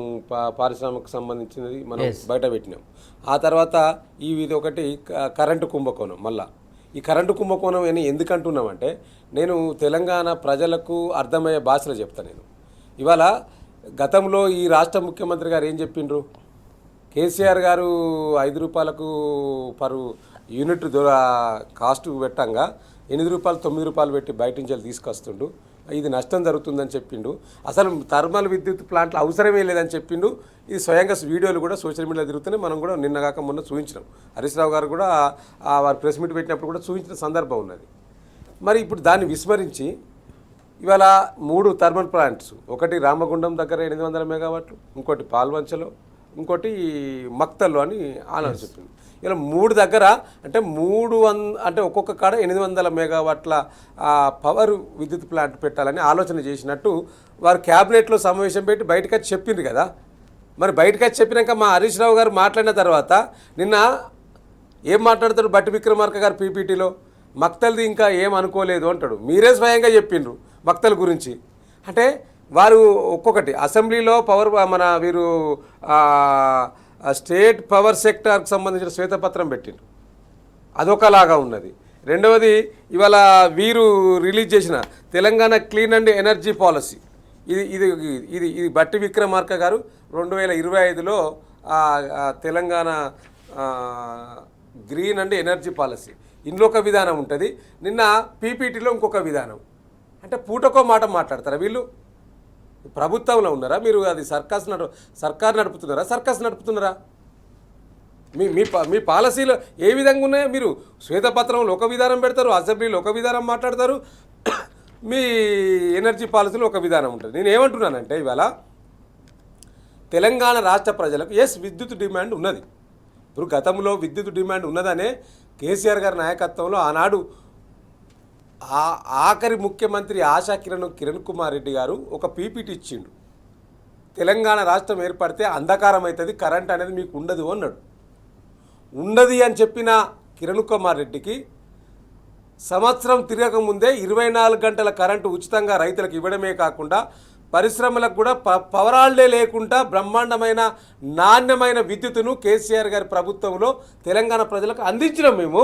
పారిశ్రామిక సంబంధించినది మనం బయట పెట్టినాం. ఆ తర్వాత ఇది ఒకటి కరెంటు కుంభకోణం. మళ్ళా ఈ కరెంటు కుంభకోణం అని ఎందుకంటున్నామంటే, నేను తెలంగాణ ప్రజలకు అర్థమయ్యే భాషలో చెప్తాను. నేను ఇవాళ గతంలో ఈ రాష్ట్ర ముఖ్యమంత్రి గారు ఏం చెప్పిండ్రు? కేసీఆర్ గారు 5 రూపాయలకు పరు యూనిట్ కాస్ట్ పెట్టంగా 8 రూపాయలు 9 రూపాయలు పెట్టి బయట నుంచి తీసుకొస్తుండు, ఇది నష్టం జరుగుతుందని చెప్పిండు. అసలు థర్మల్ విద్యుత్ ప్లాంట్లు అవసరమే లేదని చెప్పిండు. ఇది స్వయంగా వీడియోలు కూడా సోషల్ మీడియాలో తిరుగుతున్నాయి. మనం కూడా నిన్నగాక మొన్న చూపించినాం. హరీష్ రావు గారు కూడా వారు ప్రెస్ మీట్ పెట్టినప్పుడు కూడా చూపించిన సందర్భం ఉన్నది. మరి ఇప్పుడు దాన్ని విస్మరించి ఇవాళ 3 థర్మల్ ప్లాంట్స్, ఒకటి రామగుండం దగ్గర 800 మెగావాట్లు, ఇంకోటి పాల్వంచలో, ఇంకోటి మక్తల్లో అని ఆలోచన చెప్పింది. ఇలా 3 దగ్గర అంటే అంటే ఒక్కొక్క కాడ 800 మెగావాట్ల పవర్ విద్యుత్ ప్లాంట్ పెట్టాలని ఆలోచన చేసినట్టు వారు క్యాబినెట్లో సమావేశం పెట్టి బయటకు వచ్చి చెప్పింది కదా. మరి బయటకు వచ్చి చెప్పినాక మా హరీష్ రావు గారు మాట్లాడిన తర్వాత నిన్న ఏం మాట్లాడతాడు బట్టి విక్రమార్క గారు పీపీటీలో? మక్తల్ది ఇంకా ఏం అనుకోలేదు అంటాడు. మీరే స్వయంగా చెప్పిండ్రు మక్తల్ గురించి. అంటే వారు ఒక్కొక్కటి అసెంబ్లీలో వీరు స్టేట్ పవర్ సెక్టార్కి సంబంధించిన శ్వేతపత్రం పెట్టిండ్రు, అదొకలాగా ఉన్నది. రెండవది ఇవాళ వీరు రిలీజ్ చేసిన Telangana clean and energy policy, ఇది ఇది ఇది ఇది బట్టి విక్రమార్క గారు 2025లో Telangana green and energy policy, ఇందులో ఒక విధానం ఉంటుంది, నిన్న పీపీటీలో ఇంకొక విధానం. అంటే పూటకో మాట మాట్లాడతారా వీళ్ళు? ప్రభుత్వంలో ఉన్నారా మీరు? అది సర్కార్ నడుపుతున్నారా, సర్కస్ నడుపుతున్నారా? మీ పాలసీలు ఏ విధంగా ఉన్నాయో మీరు శ్వేతపత్రంలో ఒక విధానం పెడతారు, అసెంబ్లీలో ఒక విధానం మాట్లాడతారు, మీ ఎనర్జీ పాలసీలో ఒక విధానం ఉంటుంది. నేను ఏమంటున్నానంటే ఇవాళ తెలంగాణ రాష్ట్ర ప్రజలకు విద్యుత్ డిమాండ్ ఉన్నది. ఇప్పుడు గతంలో విద్యుత్ డిమాండ్ ఉన్నదనే కేసీఆర్ గారి నాయకత్వంలో ఆనాడు ఆఖరి ముఖ్యమంత్రి ఆశా కిరణ్ కుమార్ రెడ్డి గారు ఒక పీపీటీ ఇచ్చిండు. తెలంగాణ రాష్ట్రం ఏర్పడితే అంధకారం అవుతుంది, కరెంట్ అనేది మీకు ఉండదు అన్నాడు. ఉండదు అని చెప్పిన కిరణ్ కుమార్ రెడ్డికి సంవత్సరం తిరగకముందే 24 గంటల కరెంటు ఉచితంగా రైతులకు ఇవ్వడమే కాకుండా పరిశ్రమలకు కూడా పవర్ హాలిడే లేకుండా బ్రహ్మాండమైన నాణ్యమైన విద్యుత్తును కేసీఆర్ గారి ప్రభుత్వంలో తెలంగాణ ప్రజలకు అందించినాం మేము.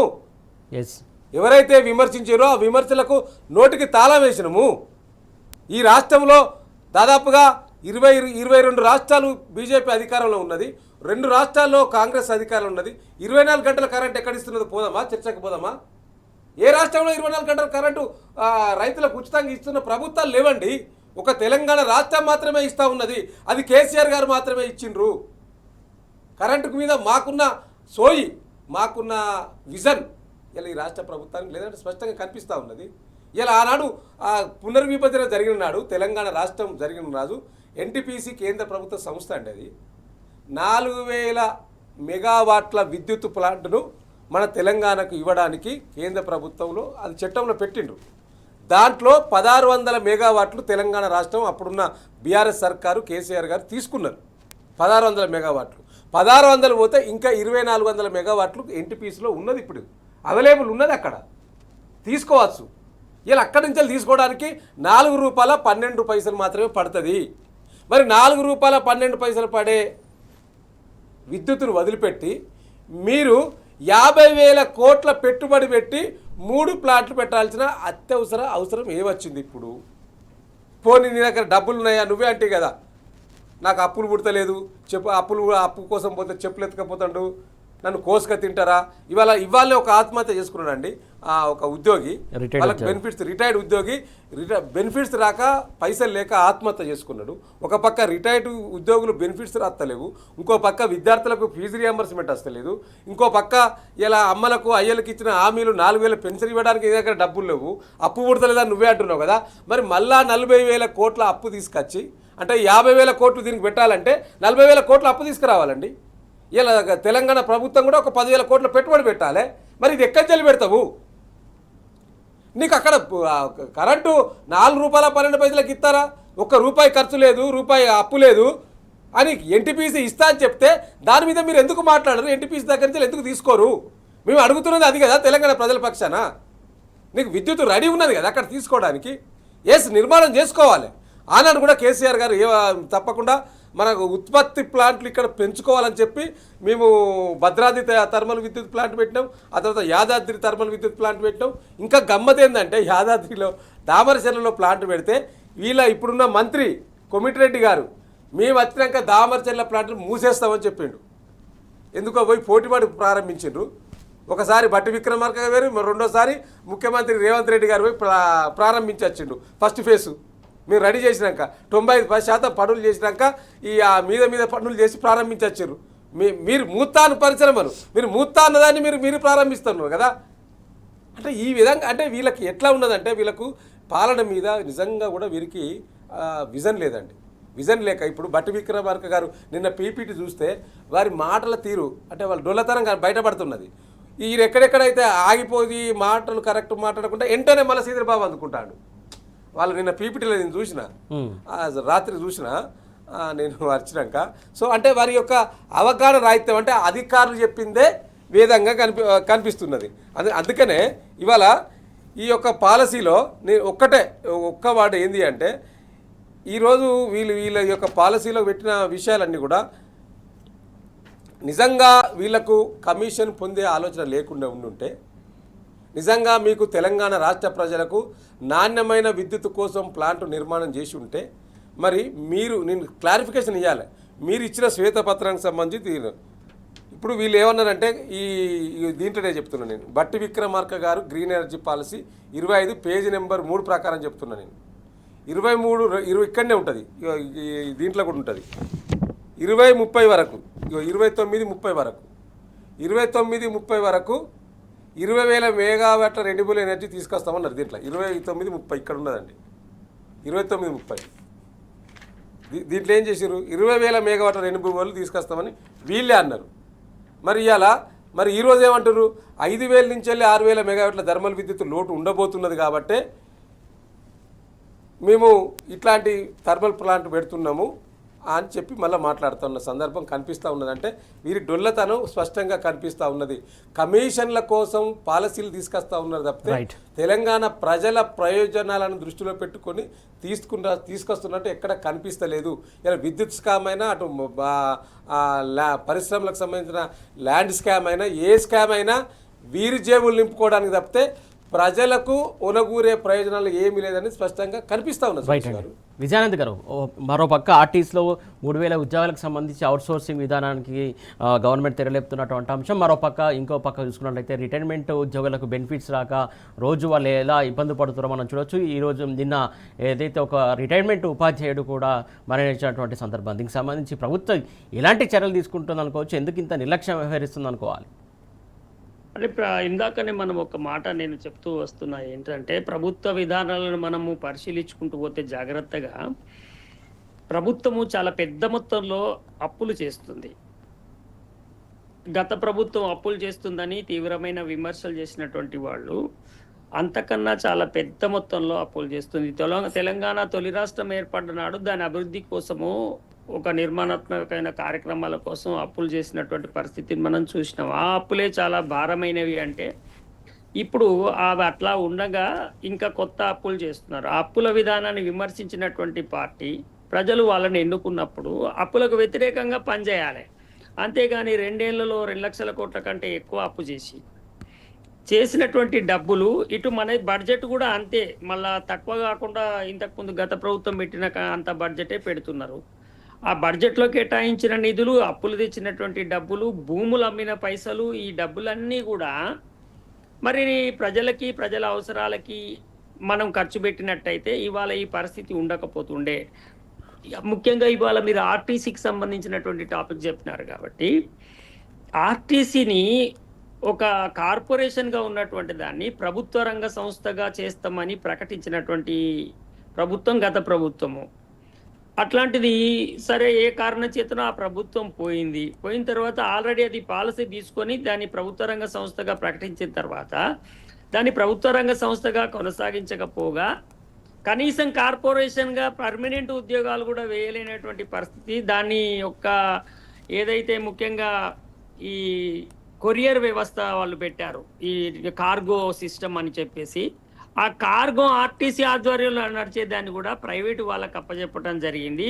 ఎవరైతే విమర్శించారో ఆ విమర్శలకు నోటికి తాళం వేసినాము. ఈ రాష్ట్రంలో దాదాపుగా 22 రాష్ట్రాలు బీజేపీ అధికారంలో ఉన్నది, 2 రాష్ట్రాల్లో కాంగ్రెస్ అధికారంలో ఉన్నది. 24 గంటల కరెంట్ ఎక్కడిస్తున్నదో పోదామా, చర్చకు పోదామా? ఏ రాష్ట్రంలో 24 గంటల కరెంటు రైతులకు ఉచితంగా ఇస్తున్న ప్రభుత్వాలు లేవండి. ఒక తెలంగాణ రాష్ట్రం మాత్రమే ఇస్తూ ఉన్నది, అది కేసీఆర్ గారు మాత్రమే ఇచ్చిండ్రు. కరెంటు మీద మాకున్న సోయి, మాకున్న విజన్ ఇలా ఈ రాష్ట్ర ప్రభుత్వానికి లేదంటే స్పష్టంగా కనిపిస్తూ ఉన్నది. ఇలా ఆనాడు ఆ పునర్విభజన జరిగిన నాడు తెలంగాణ రాష్ట్రం జరిగిన రాజు ఎన్టీపీసీ కేంద్ర ప్రభుత్వ సంస్థ అండి అది 4000 మెగావాట్ల విద్యుత్ ప్లాంట్ను మన తెలంగాణకు ఇవ్వడానికి కేంద్ర ప్రభుత్వంలో అది చట్టంలో పెట్టిండ్రు. దాంట్లో 1600 మెగావాట్లు తెలంగాణ రాష్ట్రం అప్పుడున్న బీఆర్ఎస్ సర్కారు కేసీఆర్ గారు తీసుకున్నారు. 1600 మెగావాట్లు 1600 పోతే ఇంకా 2400 మెగావాట్లు ఎన్టీపీసీలో ఉన్నది, ఇప్పుడు అవైలబుల్ ఉన్నది, అక్కడ తీసుకోవచ్చు. ఇలా అక్కడి నుంచి తీసుకోవడానికి ₹4.12 మాత్రమే పడుతుంది. మరి ₹4.12 పడే విద్యుత్తును వదిలిపెట్టి మీరు 50,000 కోట్ల పెట్టుబడి పెట్టి 3 ప్లాంట్లు పెట్టాల్సిన అత్యవసర అవసరం ఏమొచ్చింది ఇప్పుడు? పోనీ నీ దగ్గర డబ్బులు ఉన్నాయా? నువ్వే అంటే కదా నాకు అప్పులు పుడతలేదు, అప్పు కోసం పోతే చెప్పులు ఎత్తుకపోతాడు, నన్ను కోసుక తింటారా? ఇవాళ ఒక ఆత్మహత్య చేసుకున్నాడండి ఒక ఉద్యోగి, వాళ్ళకి బెనిఫిట్స్, రిటైర్డ్ ఉద్యోగి, బెనిఫిట్స్ రాక పైసలు లేక ఆత్మహత్య చేసుకున్నాడు. ఒక పక్క రిటైర్డ్ ఉద్యోగులు బెనిఫిట్స్ రాస్తలేవు, ఇంకో పక్క విద్యార్థులకు ఫీజు రియంబర్స్మెంట్ వస్తలేదు, ఇంకో పక్క ఇలా అమ్మలకు అయ్యలకు ఇచ్చిన హామీలు 4000 పెన్షన్ ఇవ్వడానికి దగ్గర డబ్బులు లేవు, అప్పు పుడతలేదని నువ్వే అంటున్నావు కదా. మరి మళ్ళా 40,000 కోట్ల అప్పు తీసుకొచ్చి, అంటే 50,000 కోట్లు దీనికి పెట్టాలంటే 40,000 కోట్ల అప్పు తీసుకురావాలండి. ఇలా తెలంగాణ ప్రభుత్వం కూడా ఒక 10,000 కోట్ల పెట్టుబడి పెట్టాలి. మరి ఇది ఎక్కడి నుంచి పెడతావు? నీకు అక్కడ కరెంటు ₹4.12 ఇస్తారా? ₹1 ఖర్చు లేదు, రూపాయి అప్పు లేదు అని ఎన్టీపీసీ ఇస్తా అని చెప్తే దాని మీద మీరు ఎందుకు మాట్లాడరు? ఎన్టీపీసీ దగ్గర నుంచి ఎందుకు తీసుకోరు? మేము అడుగుతున్నది అది కదా, తెలంగాణ ప్రజల పక్షాన. నీకు విద్యుత్ రెడీ ఉన్నది కదా అక్కడ తీసుకోవడానికి. నిర్మాణం చేసుకోవాలి. ఆనాడు కూడా కేసీఆర్ గారు తప్పకుండా మనకు ఉత్పత్తి ప్లాంట్లు ఇక్కడ పెంచుకోవాలని చెప్పి మేము భద్రాద్రి థర్మల్ విద్యుత్ ప్లాంట్ పెట్టినాం, ఆ తర్వాత యాదాద్రి థర్మల్ విద్యుత్ ప్లాంట్ పెట్టినాం. ఇంకా గమ్మత్ ఏంటంటే యాదాద్రిలో దామరచెర్లలో ప్లాంట్ పెడితే ఇప్పుడున్న మంత్రి కొమిటిరెడ్డి గారు మేము వచ్చినాక దామరచెర్ల ప్లాంట్లు మూసేస్తామని చెప్పిండు. ఎందుకో పోయి పోటీపడి ప్రారంభించిండ్రు. ఒకసారి బట్టి విక్రమార్క గారు, రెండోసారి ముఖ్యమంత్రి రేవంత్ రెడ్డి గారు పోయి ప్రారంభించి వచ్చిండు. ఫస్ట్ ఫేసు మీరు రెడీ చేసినాక 95% పనులు చేసినాక మీద పనులు చేసి ప్రారంభించచ్చారు. మీరు మూత్తాను పరిశ్రమలు, మీరు మూత్తా అన్నదాన్ని మీరు ప్రారంభిస్తున్నారు కదా. అంటే ఈ విధంగా అంటే వీళ్ళకి ఎట్లా ఉన్నదంటే వీళ్ళకు పాలన మీద నిజంగా కూడా వీరికి విజన్ లేదండి. విజన్ లేక ఇప్పుడు బట్టి విక్రమార్క గారు నిన్న పీపీటీ చూస్తే వారి మాటల తీరు అంటే వాళ్ళ డొల్లతనం బయటపడుతున్నది. ఈయన ఎక్కడెక్కడైతే ఆగిపోయి మాటలు కరెక్ట్ మాట్లాడకుండా వెంటనే మళ్ళీ శ్రీధరబాబు అందుకుంటాడు. వాళ్ళు నిన్న పీపీటీలో నేను చూసిన, రాత్రి చూసిన నేను వచ్చినాక. సో అంటే వారి యొక్క అవగాహన రాహిత్యం అంటే అధికారులు చెప్పిందే వేదంగా కనిపిస్తున్నది. అందుకనే ఇవాళ ఈ యొక్క పాలసీలో నేను ఒక్క వాడు ఏంది అంటే ఈరోజు వీళ్ళ యొక్క పాలసీలో పెట్టిన విషయాలన్నీ కూడా నిజంగా వీళ్లకు కమిషన్ పొందే ఆలోచన లేకుండా ఉండుంటే, నిజంగా మీకు తెలంగాణ రాష్ట్ర ప్రజలకు నాణ్యమైన విద్యుత్ కోసం ప్లాంట్ నిర్మాణం చేసి ఉంటే మరి నేను క్లారిఫికేషన్ ఇవ్వాలి. మీరు ఇచ్చిన శ్వేతపత్రానికి సంబంధించి ఇప్పుడు వీళ్ళు ఏమన్నారంటే దీంట్లోనే చెప్తున్నాను నేను. బట్టి విక్రమార్క గారు green energy policy 25 page number 3 ప్రకారం చెప్తున్నాను నేను. 23 ఇక్కడనే ఉంటుంది, దీంట్లో కూడా ఉంటుంది. 2030 వరకు 29-30 వరకు 29-30 వరకు 20,000 మెగావాట్ల రెన్యూబుల్ ఎనర్జీ తీసుకొస్తామన్నారు. దీంట్లో 29-30 ఇక్కడ ఉన్నదండి. 29-30 దీంట్లో ఏం చేశారు? 20,000 మెగావాట్ల రెన్యూబుల్ తీసుకొస్తామని వీళ్ళే అన్నారు. మరి ఈరోజు ఏమంటారు? 5,000 నుంచి వెళ్ళి 6,000 మెగావాట్ల థర్మల్ విద్యుత్ లోటు ఉండబోతున్నది కాబట్టి మేము ఇట్లాంటి థర్మల్ ప్లాంట్ పెడుతున్నాము అని చెప్పి మళ్ళీ మాట్లాడుతున్న సందర్భం కనిపిస్తూ ఉన్నదంటే వీరి డొల్లతనం స్పష్టంగా కనిపిస్తూ ఉన్నది. కమిషన్ల కోసం పాలసీలు తీసుకొస్తూ ఉన్నారు తప్పితే తెలంగాణ ప్రజల ప్రయోజనాలను దృష్టిలో పెట్టుకొని తీసుకొస్తున్నట్టు ఎక్కడ కనిపిస్తలేదు. ఇలా విద్యుత్ స్కామ్ అయినా, అటు పరిశ్రమలకు సంబంధించిన ల్యాండ్ స్కామ్ అయినా, ఏ స్కామ్ అయినా వీరి జేబులు నింపుకోవడానికి తప్పితే ప్రజలకు ఒనగూరే ప్రయోజనాలు ఏమీ లేదని స్పష్టంగా కనిపిస్తూ ఉన్నది. విజయానంద్ గారు, మరోపక్క ఆర్టీసీలో 3,000 ఉద్యోగాలకు సంబంధించి అవుట్సోర్సింగ్ విధానానికి గవర్నమెంట్ తెరలేపుతున్నటువంటి అంశం, ఇంకో పక్క చూసుకున్నట్లయితే రిటైర్మెంట్ ఉద్యోగులకు బెనిఫిట్స్ రాక రోజు వాళ్ళు ఎలా ఇబ్బంది పడుతున్నారో మనం చూడొచ్చు. నిన్న ఏదైతే ఒక రిటైర్మెంట్ ఉపాధ్యాయుడు కూడా మరణించినటువంటి సందర్భం, దీనికి సంబంధించి ప్రభుత్వం ఎలాంటి చర్యలు తీసుకుంటుంది అనుకోవచ్చు? ఎందుకు ఇంత నిర్లక్ష్యం వ్యవహరిస్తుంది అనుకోవాలి? అంటే ఇందాకనే మనం ఒక మాట నేను చెప్తూ వస్తున్నా ఏంటంటే ప్రభుత్వ విధానాలను మనము పరిశీలించుకుంటూ పోతే జాగ్రత్తగా ప్రభుత్వము చాలా పెద్ద మొత్తంలో అప్పులు చేస్తుంది. గత ప్రభుత్వం అప్పులు చేస్తుందని తీవ్రమైన విమర్శలు చేసినటువంటి వాళ్ళు అంతకన్నా చాలా పెద్ద మొత్తంలో అప్పులు చేస్తుంది. తెలంగాణ తొలి రాష్ట్రం ఏర్పడ్డ నాడు దాని అభివృద్ధి కోసము ఒక నిర్మాణాత్మకమైన కార్యక్రమాల కోసం అప్పులు చేసినటువంటి పరిస్థితిని మనం చూసినాం. ఆ అప్పులే చాలా భారమైనవి అంటే ఇప్పుడు అవి అట్లా ఉండగా ఇంకా కొత్త అప్పులు చేస్తున్నారు. ఆ అప్పుల విధానాన్ని విమర్శించినటువంటి పార్టీ ప్రజలు వాళ్ళని ఎన్నుకున్నప్పుడు అప్పులకు వ్యతిరేకంగా పనిచేయాలి. అంతేగాని 2 ఏళ్లలో 2 లక్షల కోట్ల కంటే ఎక్కువ అప్పు చేసినటువంటి డబ్బులు ఇటు మన బడ్జెట్ కూడా అంతే, మళ్ళా తక్కువ కాకుండా ఇంతకుముందు గత ప్రభుత్వం పెట్టిన అంత బడ్జెటే పెడుతున్నారు. ఆ బడ్జెట్లో కేటాయించిన నిధులు, అప్పులు తెచ్చినటువంటి డబ్బులు, భూములు అమ్మిన పైసలు, ఈ డబ్బులన్నీ కూడా మరి ప్రజలకి ప్రజల అవసరాలకి మనం ఖర్చు పెట్టినట్టయితే ఇవాళ ఈ పరిస్థితి ఉండకపోతుండే. ముఖ్యంగా ఇవాళ మీరు ఆర్టీసీకి సంబంధించినటువంటి టాపిక్ చెప్పినారు కాబట్టి ఆర్టీసీని ఒక కార్పొరేషన్గా ఉన్నటువంటి దాన్ని ప్రభుత్వ రంగ సంస్థగా చేస్తామని ప్రకటించినటువంటి ప్రభుత్వం గత ప్రభుత్వము. అట్లాంటిది సరే ఏ కారణం చేతనో ఆ ప్రభుత్వం పోయిన తర్వాత ఆల్రెడీ అది పాలసీ తీసుకొని దాన్ని ప్రభుత్వ రంగ సంస్థగా ప్రకటించిన తర్వాత దాన్ని ప్రభుత్వ రంగ సంస్థగా కొనసాగించకపోగా కనీసం కార్పొరేషన్గా పర్మనెంట్ ఉద్యోగాలు కూడా వేయలేనటువంటి పరిస్థితి. దాన్ని యొక్క ఏదైతే ముఖ్యంగా ఈ కొరియర్ వ్యవస్థ వాళ్ళు పెట్టారు, ఈ కార్గో సిస్టమ్ అని చెప్పేసి, ఆ కార్గో ఆర్టీసీ ఆధ్వర్యంలో నడిచే దాన్ని కూడా ప్రైవేటు వాళ్ళకి అప్పచెప్పడం జరిగింది.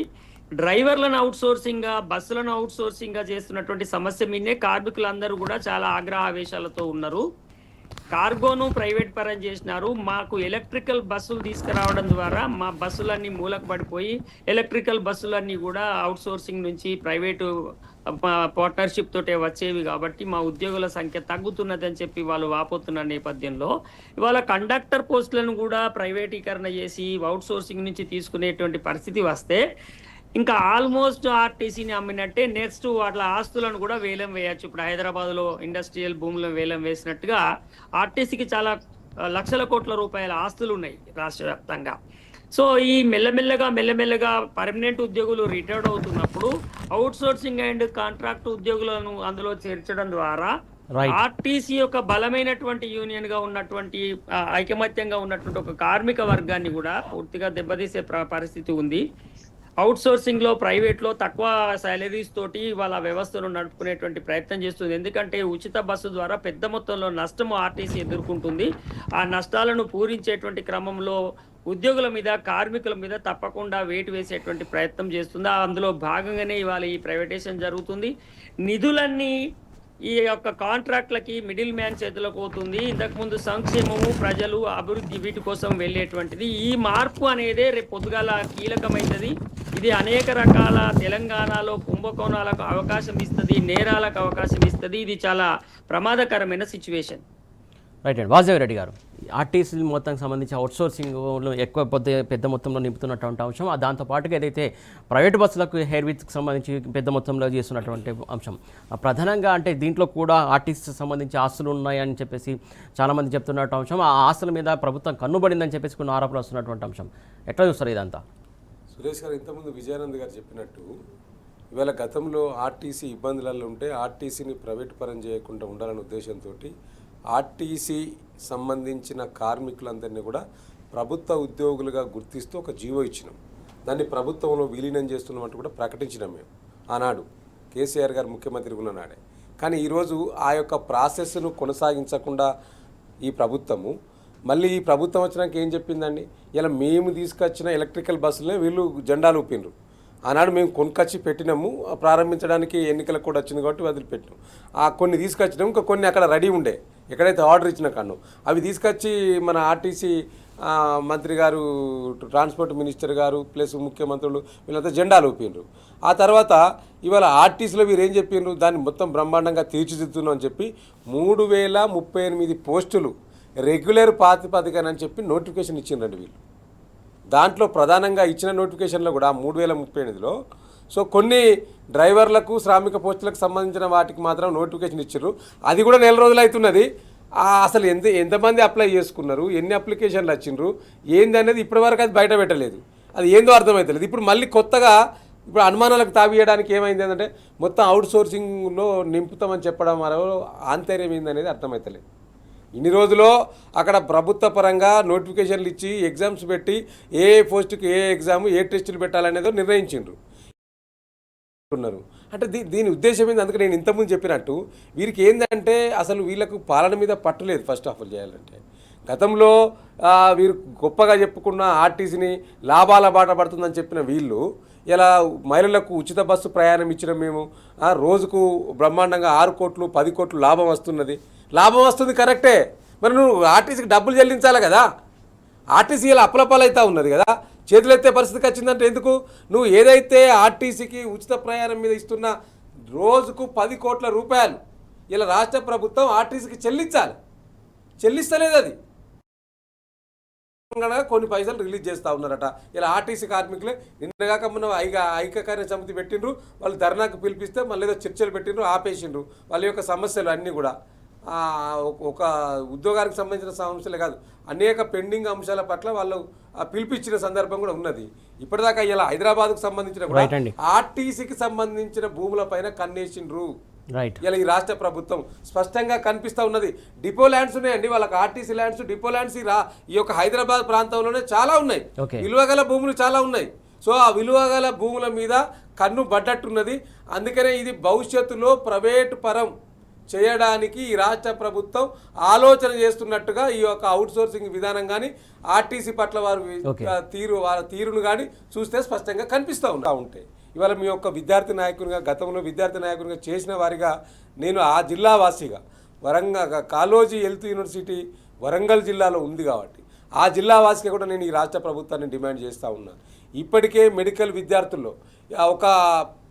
డ్రైవర్లను అవుట్సోర్సింగ్గా, బస్సులను అవుట్సోర్సింగ్గా చేస్తున్నటువంటి సమస్య మీదే కార్మికులందరూ కూడా చాలా ఆగ్రహావేశాలతో ఉన్నారు. కార్గోను ప్రైవేట్ పరం చేసినారు. మాకు ఎలక్ట్రికల్ బస్సులు తీసుకురావడం ద్వారా మా బస్సులన్నీ మూలకు పడిపోయి ఎలక్ట్రికల్ బస్సులన్నీ కూడా అవుట్సోర్సింగ్ నుంచి ప్రైవేటు పార్ట్నర్షిప్ తోటే వచ్చేవి కాబట్టి మా ఉద్యోగుల సంఖ్య తగ్గుతున్నదని చెప్పి వాళ్ళు వాపోతున్న నేపథ్యంలో ఇవాళ కండక్టర్ పోస్టులను కూడా ప్రైవేటీకరణ చేసి అవుట్సోర్సింగ్ నుంచి తీసుకునేటువంటి పరిస్థితి వస్తే ఇంకా ఆల్మోస్ట్ ఆర్టీసీని అమ్మినట్టే. నెక్స్ట్ వాళ్ళ ఆస్తులను కూడా వేలం వేయచ్చు. ఇప్పుడు హైదరాబాద్లో ఇండస్ట్రియల్ భూములను వేలం వేసినట్టుగా ఆర్టీసీకి చాలా లక్షల కోట్ల రూపాయల ఆస్తులు ఉన్నాయి రాష్ట్ర వ్యాప్తంగా. సో ఈ మెల్లమెల్లగా పర్మనెంట్ ఉద్యోగులు రిటైర్డ్ అవుతున్నప్పుడు అవుట్సోర్సింగ్ అండ్ కాంట్రాక్ట్ ఉద్యోగులను అందులో చేర్చడం ద్వారా ఆర్టీసీ యొక్క బలమైనటువంటి యూనియన్ గా ఉన్నటువంటి ఐకమత్యంగా ఉన్నటువంటి ఒక కార్మిక వర్గాన్ని కూడా పూర్తిగా దెబ్బతీసే పరిస్థితి ఉంది. అవుట్సోర్సింగ్ లో ప్రైవేట్ లో తక్కువ సాలరీస్ తోటి వాళ్ళ వ్యవస్థను నడుపుకునేటువంటి ప్రయత్నం చేస్తుంది. ఎందుకంటే ఉచిత బస్సు ద్వారా పెద్ద మొత్తంలో నష్టము ఆర్టీసీ ఎదుర్కొంటుంది. ఆ నష్టాలను పూరించేటువంటి క్రమంలో ఉద్యోగుల మీద, కార్మికుల మీద తప్పకుండా వేటు వేసేటువంటి ప్రయత్నం చేస్తుంది. అందులో భాగంగానే ఇవాళ ఈ ప్రైవేటైజేషన్ జరుగుతుంది. నిధులన్నీ ఈ యొక్క కాంట్రాక్ట్లకి మిడిల్ మ్యాన్ చేతులకు పోతుంది. ఇంతకుముందు సంక్షేమము, ప్రజలు, అభివృద్ధి వీటి కోసం వెళ్ళేటువంటిది. ఈ మార్పు అనేదే రేపు పొద్దుగాల కీలకమైనది. ఇది అనేక రకాల తెలంగాణలో కుంభకోణాలకు అవకాశం ఇస్తుంది, నేరాలకు అవకాశం ఇస్తుంది. ఇది చాలా ప్రమాదకరమైన సిచ్యువేషన్. రైట్ అండి. వాసుదేవ్ రెడ్డి గారు, ఆర్టీసీ మొత్తానికి సంబంధించి అవుట్సోర్సింగ్లో ఎక్కువ పెద్ద మొత్తంలో నింపుతున్నటువంటి అంశం, దాంతోపాటుగా ఏదైతే ప్రైవేట్ బస్సులకు హెయిర్విత్కి సంబంధించి పెద్ద మొత్తంలో చేస్తున్నటువంటి అంశం, ప్రధానంగా అంటే దీంట్లో కూడా ఆర్టీసీకి సంబంధించి ఆస్తులు ఉన్నాయని చెప్పేసి చాలామంది చెప్తున్నటువంటి అంశం, ఆ ఆస్తుల మీద ప్రభుత్వం కన్నుబడిందని చెప్పేసి కొన్ని ఆరోపణలు వస్తున్నటువంటి అంశం, ఎట్లా చూస్తారు ఇదంతా? సురేష్ గారు ఇంతకుముందు విజయానంద్ గారు చెప్పినట్టు ఇవాళ గతంలో ఆర్టీసీ ఇబ్బందులలో ఉంటే ఆర్టీసీని ప్రైవేట్ పరం చేయకుండా ఉండాలనే ఉద్దేశంతో ఆర్టీసీ సంబంధించిన కార్మికులందరినీ కూడా ప్రభుత్వ ఉద్యోగులుగా గుర్తిస్తూ ఒక జీవో ఇచ్చినాం. దాన్ని ప్రభుత్వంలో విలీనం చేస్తున్నామంటూ కూడా ప్రకటించినాం మేము ఆనాడు, కేసీఆర్ గారు ముఖ్యమంత్రి ఉన్న నాడే. కానీ ఈరోజు ఆ యొక్క ప్రాసెస్ను కొనసాగించకుండా ఈ ప్రభుత్వము మళ్ళీ ఈ ప్రభుత్వం వచ్చినాక ఏం చెప్పిందండి, ఇలా మేము తీసుకొచ్చిన ఎలక్ట్రికల్ బస్సులనే వీళ్ళు జెండాలు ఊపినరు. ఆనాడు మేము కొనుకొచ్చి పెట్టినాము, ప్రారంభించడానికి ఎన్నికలకు కూడా వచ్చింది కాబట్టి వదిలిపెట్టినాం. కొన్ని తీసుకొచ్చినాము, ఇంకా కొన్ని అక్కడ రెడీ ఉండే, ఎక్కడైతే ఆర్డర్ ఇచ్చిన కన్ను అవి తీసుకొచ్చి మన ఆర్టీసీ మంత్రి గారు, ట్రాన్స్పోర్ట్ మినిస్టర్ గారు ప్లస్ ముఖ్యమంత్రులు వీళ్ళంతా జెండాలు ఊపినరు. ఆ తర్వాత ఇవాళ ఆర్టీసీలో వీరు ఏం చెప్పిండ్రు, దాన్ని మొత్తం బ్రహ్మాండంగా తీర్చిదిద్దుతున్నాం అని చెప్పి 3038 పోస్టులు రెగ్యులర్ ప్రాతిపదికనని చెప్పి నోటిఫికేషన్ ఇచ్చిండ్రండి వీళ్ళు. దాంట్లో ప్రధానంగా ఇచ్చిన నోటిఫికేషన్లో కూడా 3038లో సో కొన్ని డ్రైవర్లకు శ్రామిక పోస్టులకు సంబంధించిన వాటికి మాత్రం నోటిఫికేషన్ ఇచ్చారు. అది కూడా నెల రోజులు అవుతున్నది. అసలు ఎంతమంది అప్లై చేసుకున్నారు, ఎన్ని అప్లికేషన్లు వచ్చిండ్రు ఏంది అనేది ఇప్పటివరకు అది బయట పెట్టలేదు. అది ఏందో అర్థమవుతలేదు. ఇప్పుడు మళ్ళీ కొత్తగా ఇప్పుడు అనుమానాలకు తావియడానికి ఏమైంది అంటే మొత్తం అవుట్ సోర్సింగ్లో నింపుతామని చెప్పడం వల్ల ఆంతర్యం ఏందనేది అర్థమవుతలేదు. ఇన్ని రోజులో అక్కడ ప్రభుత్వ పరంగా నోటిఫికేషన్లు ఇచ్చి ఎగ్జామ్స్ పెట్టి ఏ పోస్టుకి ఏ ఎగ్జామ్ ఏ టెస్టులు పెట్టాలనేదో నిర్ణయించిండ్రు ఉన్నారు. అంటే దీని ఉద్దేశం ఏంది? అందుకే నేను ఇంతకుముందు చెప్పినట్టు వీరికి ఏంటంటే అసలు వీళ్ళకు పాలన మీద పట్టులేదు. ఫస్ట్ ఆఫ్ ఆల్ చేయాలంటే గతంలో వీరు గొప్పగా చెప్పుకున్న ఆర్టీసీని లాభాల బాట పడుతుందని చెప్పిన వీళ్ళు ఇలా మహిళలకు ఉచిత బస్సు ప్రయాణం ఇచ్చిన మేము రోజుకు బ్రహ్మాండంగా 6 కోట్లు 10 కోట్లు లాభం వస్తున్నది. లాభం వస్తుంది కరెక్టే, మరి నువ్వు ఆర్టీసీకి డబ్బులు చెల్లించాలి కదా. ఆర్టీసీ ఇలా అప్పులపాలైతా ఉన్నది కదా, చేతులెత్తే పరిస్థితికి వచ్చిందంటే ఎందుకు? నువ్వు ఏదైతే ఆర్టీసీకి ఉచిత ప్రయాణం మీద ఇస్తున్న రోజుకు 10 కోట్ల రూపాయలు ఇలా రాష్ట్ర ప్రభుత్వం ఆర్టీసీకి చెల్లిస్తలేదు. అది కొన్ని పైసలు రిలీజ్ చేస్తూ ఉన్నారట. ఇలా ఆర్టీసీ కార్మికులే నిన్నగాక మొన్న ఐక్యకార్య సమితి పెట్టిండ్రు, వాళ్ళు ధర్నాకు పిలిపిస్తే మళ్ళీ ఏదో చర్చలు పెట్టిండ్రు, ఆపేసిండ్రు. వాళ్ళ యొక్క సమస్యలు అన్నీ కూడా ఒక ఉద్యోగానికి సంబంధించిన సమస్యలే కాదు, అనేక పెండింగ్ అంశాల పట్ల వాళ్ళు పిలిపించిన సందర్భం కూడా ఉన్నది. ఇప్పటిదాకా ఇలా హైదరాబాద్కు సంబంధించిన కూడా ఆర్టీసీకి సంబంధించిన భూములపైన కన్నేసిండ్రు. ఇలా ఈ రాష్ట్ర ప్రభుత్వం స్పష్టంగా కనిపిస్తూ ఉన్నది. డిపో ల్యాండ్స్ ఉన్నాయండి వాళ్ళకి, ఆర్టీసీ ల్యాండ్స్, డిపో ల్యాండ్స్ ఈ యొక్క హైదరాబాద్ ప్రాంతంలోనే చాలా ఉన్నాయి. విలువగల భూములు చాలా ఉన్నాయి. సో ఆ విలువగల భూముల మీద కన్ను పడ్డట్టున్నది. అందుకనే ఇది భవిష్యత్తులో ప్రైవేటు పరం చేయడానికి ఈ రాష్ట్ర ప్రభుత్వం ఆలోచన చేస్తున్నట్టుగా ఈ యొక్క అవుట్ సోర్సింగ్ విధానం కానీ ఆర్టీసీ పట్ల వాళ్ళ తీరును కానీ చూస్తే స్పష్టంగా కనిపిస్తూ ఉంటాయి. ఇవాళ మీ యొక్క విద్యార్థి నాయకునిగా, గతంలో విద్యార్థి నాయకునిగా చేసిన వారిగా నేను ఆ జిల్లా వాసిగా కాళోజీ హెల్త్ యూనివర్సిటీ వరంగల్ జిల్లాలో ఉంది కాబట్టి ఆ జిల్లా వాసిగా కూడా నేను ఈ రాష్ట్ర ప్రభుత్వాన్ని డిమాండ్ చేస్తూ ఉన్నాను. ఇప్పటికే మెడికల్ విద్యార్థుల్లో ఒక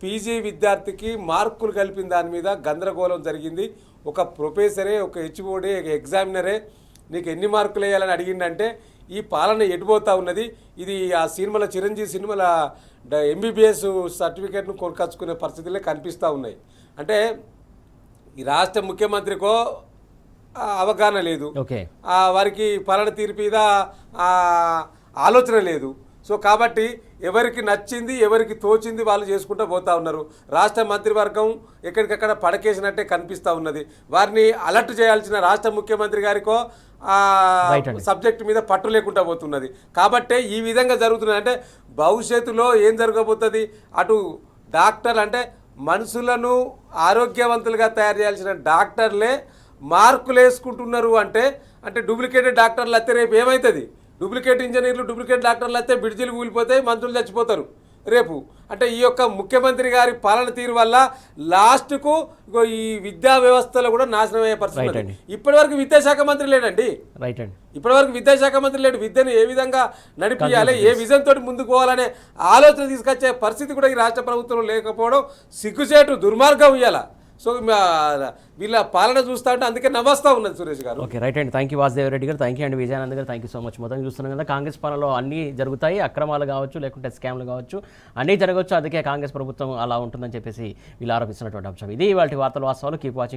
పీజీ విద్యార్థికి మార్కులు కలిపిన దాని మీద గందరగోళం జరిగింది. ఒక ప్రొఫెసరే, ఒక హెచ్ఓడి, ఒక ఎగ్జామినరే నీకు ఎన్ని మార్కులు వేయాలని అడిగిందంటే ఈ పాలన ఎటుపోతూ ఉన్నది. ఇది ఆ సినిమాల చిరంజీవి సినిమాల ఎంబీబీఎస్ సర్టిఫికేట్ను కొనుకొచ్చుకునే పరిస్థితులే కనిపిస్తూ ఉన్నాయి. అంటే ఈ రాష్ట్ర ముఖ్యమంత్రికో అవగాహన లేదు, వారికి పాలన తీరు మీద ఆలోచన లేదు. సో కాబట్టి ఎవరికి నచ్చింది ఎవరికి తోచింది వాళ్ళు చేసుకుంటూ పోతూ ఉన్నారు. రాష్ట్ర మంత్రివర్గం ఎక్కడికక్కడ పడకేసినట్టే కనిపిస్తూ ఉన్నది. వారిని అలర్ట్ చేయాల్సిన రాష్ట్ర ముఖ్యమంత్రి గారికో సబ్జెక్ట్ మీద పట్టు లేకుండా పోతున్నది. కాబట్టే ఈ విధంగా జరుగుతున్నది. అంటే భవిష్యత్తులో ఏం జరగబోతుంది? అటు డాక్టర్లు అంటే మనుషులను ఆరోగ్యవంతులుగా తయారు చేయాల్సిన డాక్టర్లే మార్కులు వేసుకుంటున్నారు. అంటే డూప్లికేటెడ్ డాక్టర్లు అయితే రేపు ఏమవుతుంది? డూప్లికేట్ ఇంజనీర్లు, డూప్లికేట్ డాక్టర్లు అయితే బ్రిడ్జిలు కూలిపోతాయి, మంత్రులు చచ్చిపోతారు రేపు. అంటే ఈ యొక్క ముఖ్యమంత్రి గారి పాలన తీరు వల్ల లాస్ట్కు ఈ విద్యా వ్యవస్థలో కూడా నాశనం అయ్యే పరిస్థితి. ఇప్పటివరకు విద్యాశాఖ మంత్రి లేడండి. ఇప్పటివరకు విద్యాశాఖ మంత్రి లేడు. విద్యను ఏ విధంగా నడిపించాలి, ఏ విజన్ తోటి ముందుకు పోవాలనే ఆలోచన తీసుకొచ్చే పరిస్థితి కూడా ఈ రాష్ట్ర ప్రభుత్వంలో లేకపోవడం సిగ్గుచేటు, దుర్మార్గం ఇయ్యాల. సో వీళ్ళ పాలన చూస్తూ ఉంటే అందుకే నవ్వుస్తూ ఉన్నది సురేష్ గారు. ఓకే, రైట్ అండి. థ్యాంక్ యూ వాసుదేవ్ రెడ్డి గారు, థ్యాంక్ యూ అండి విజయానంద్ గారు, థ్యాంక్ యూ సో మచ్. మొత్తం చూస్తున్నాం కదా, కాంగ్రెస్ పాలనలో అన్నీ జరుగుతాయి, అక్రమాలు కావచ్చు లేకుంటే స్కామ్లు కావచ్చు, అన్నీ జరగవచ్చు. అందుకే కాంగ్రెస్ ప్రభుత్వం అలా ఉంటుందని చెప్పేసి వీళ్ళు ఆరోపిస్తున్నటువంటి అంశం ఇది. ఇవాళ వార్తలు వాస్తవాలు. Keep watching.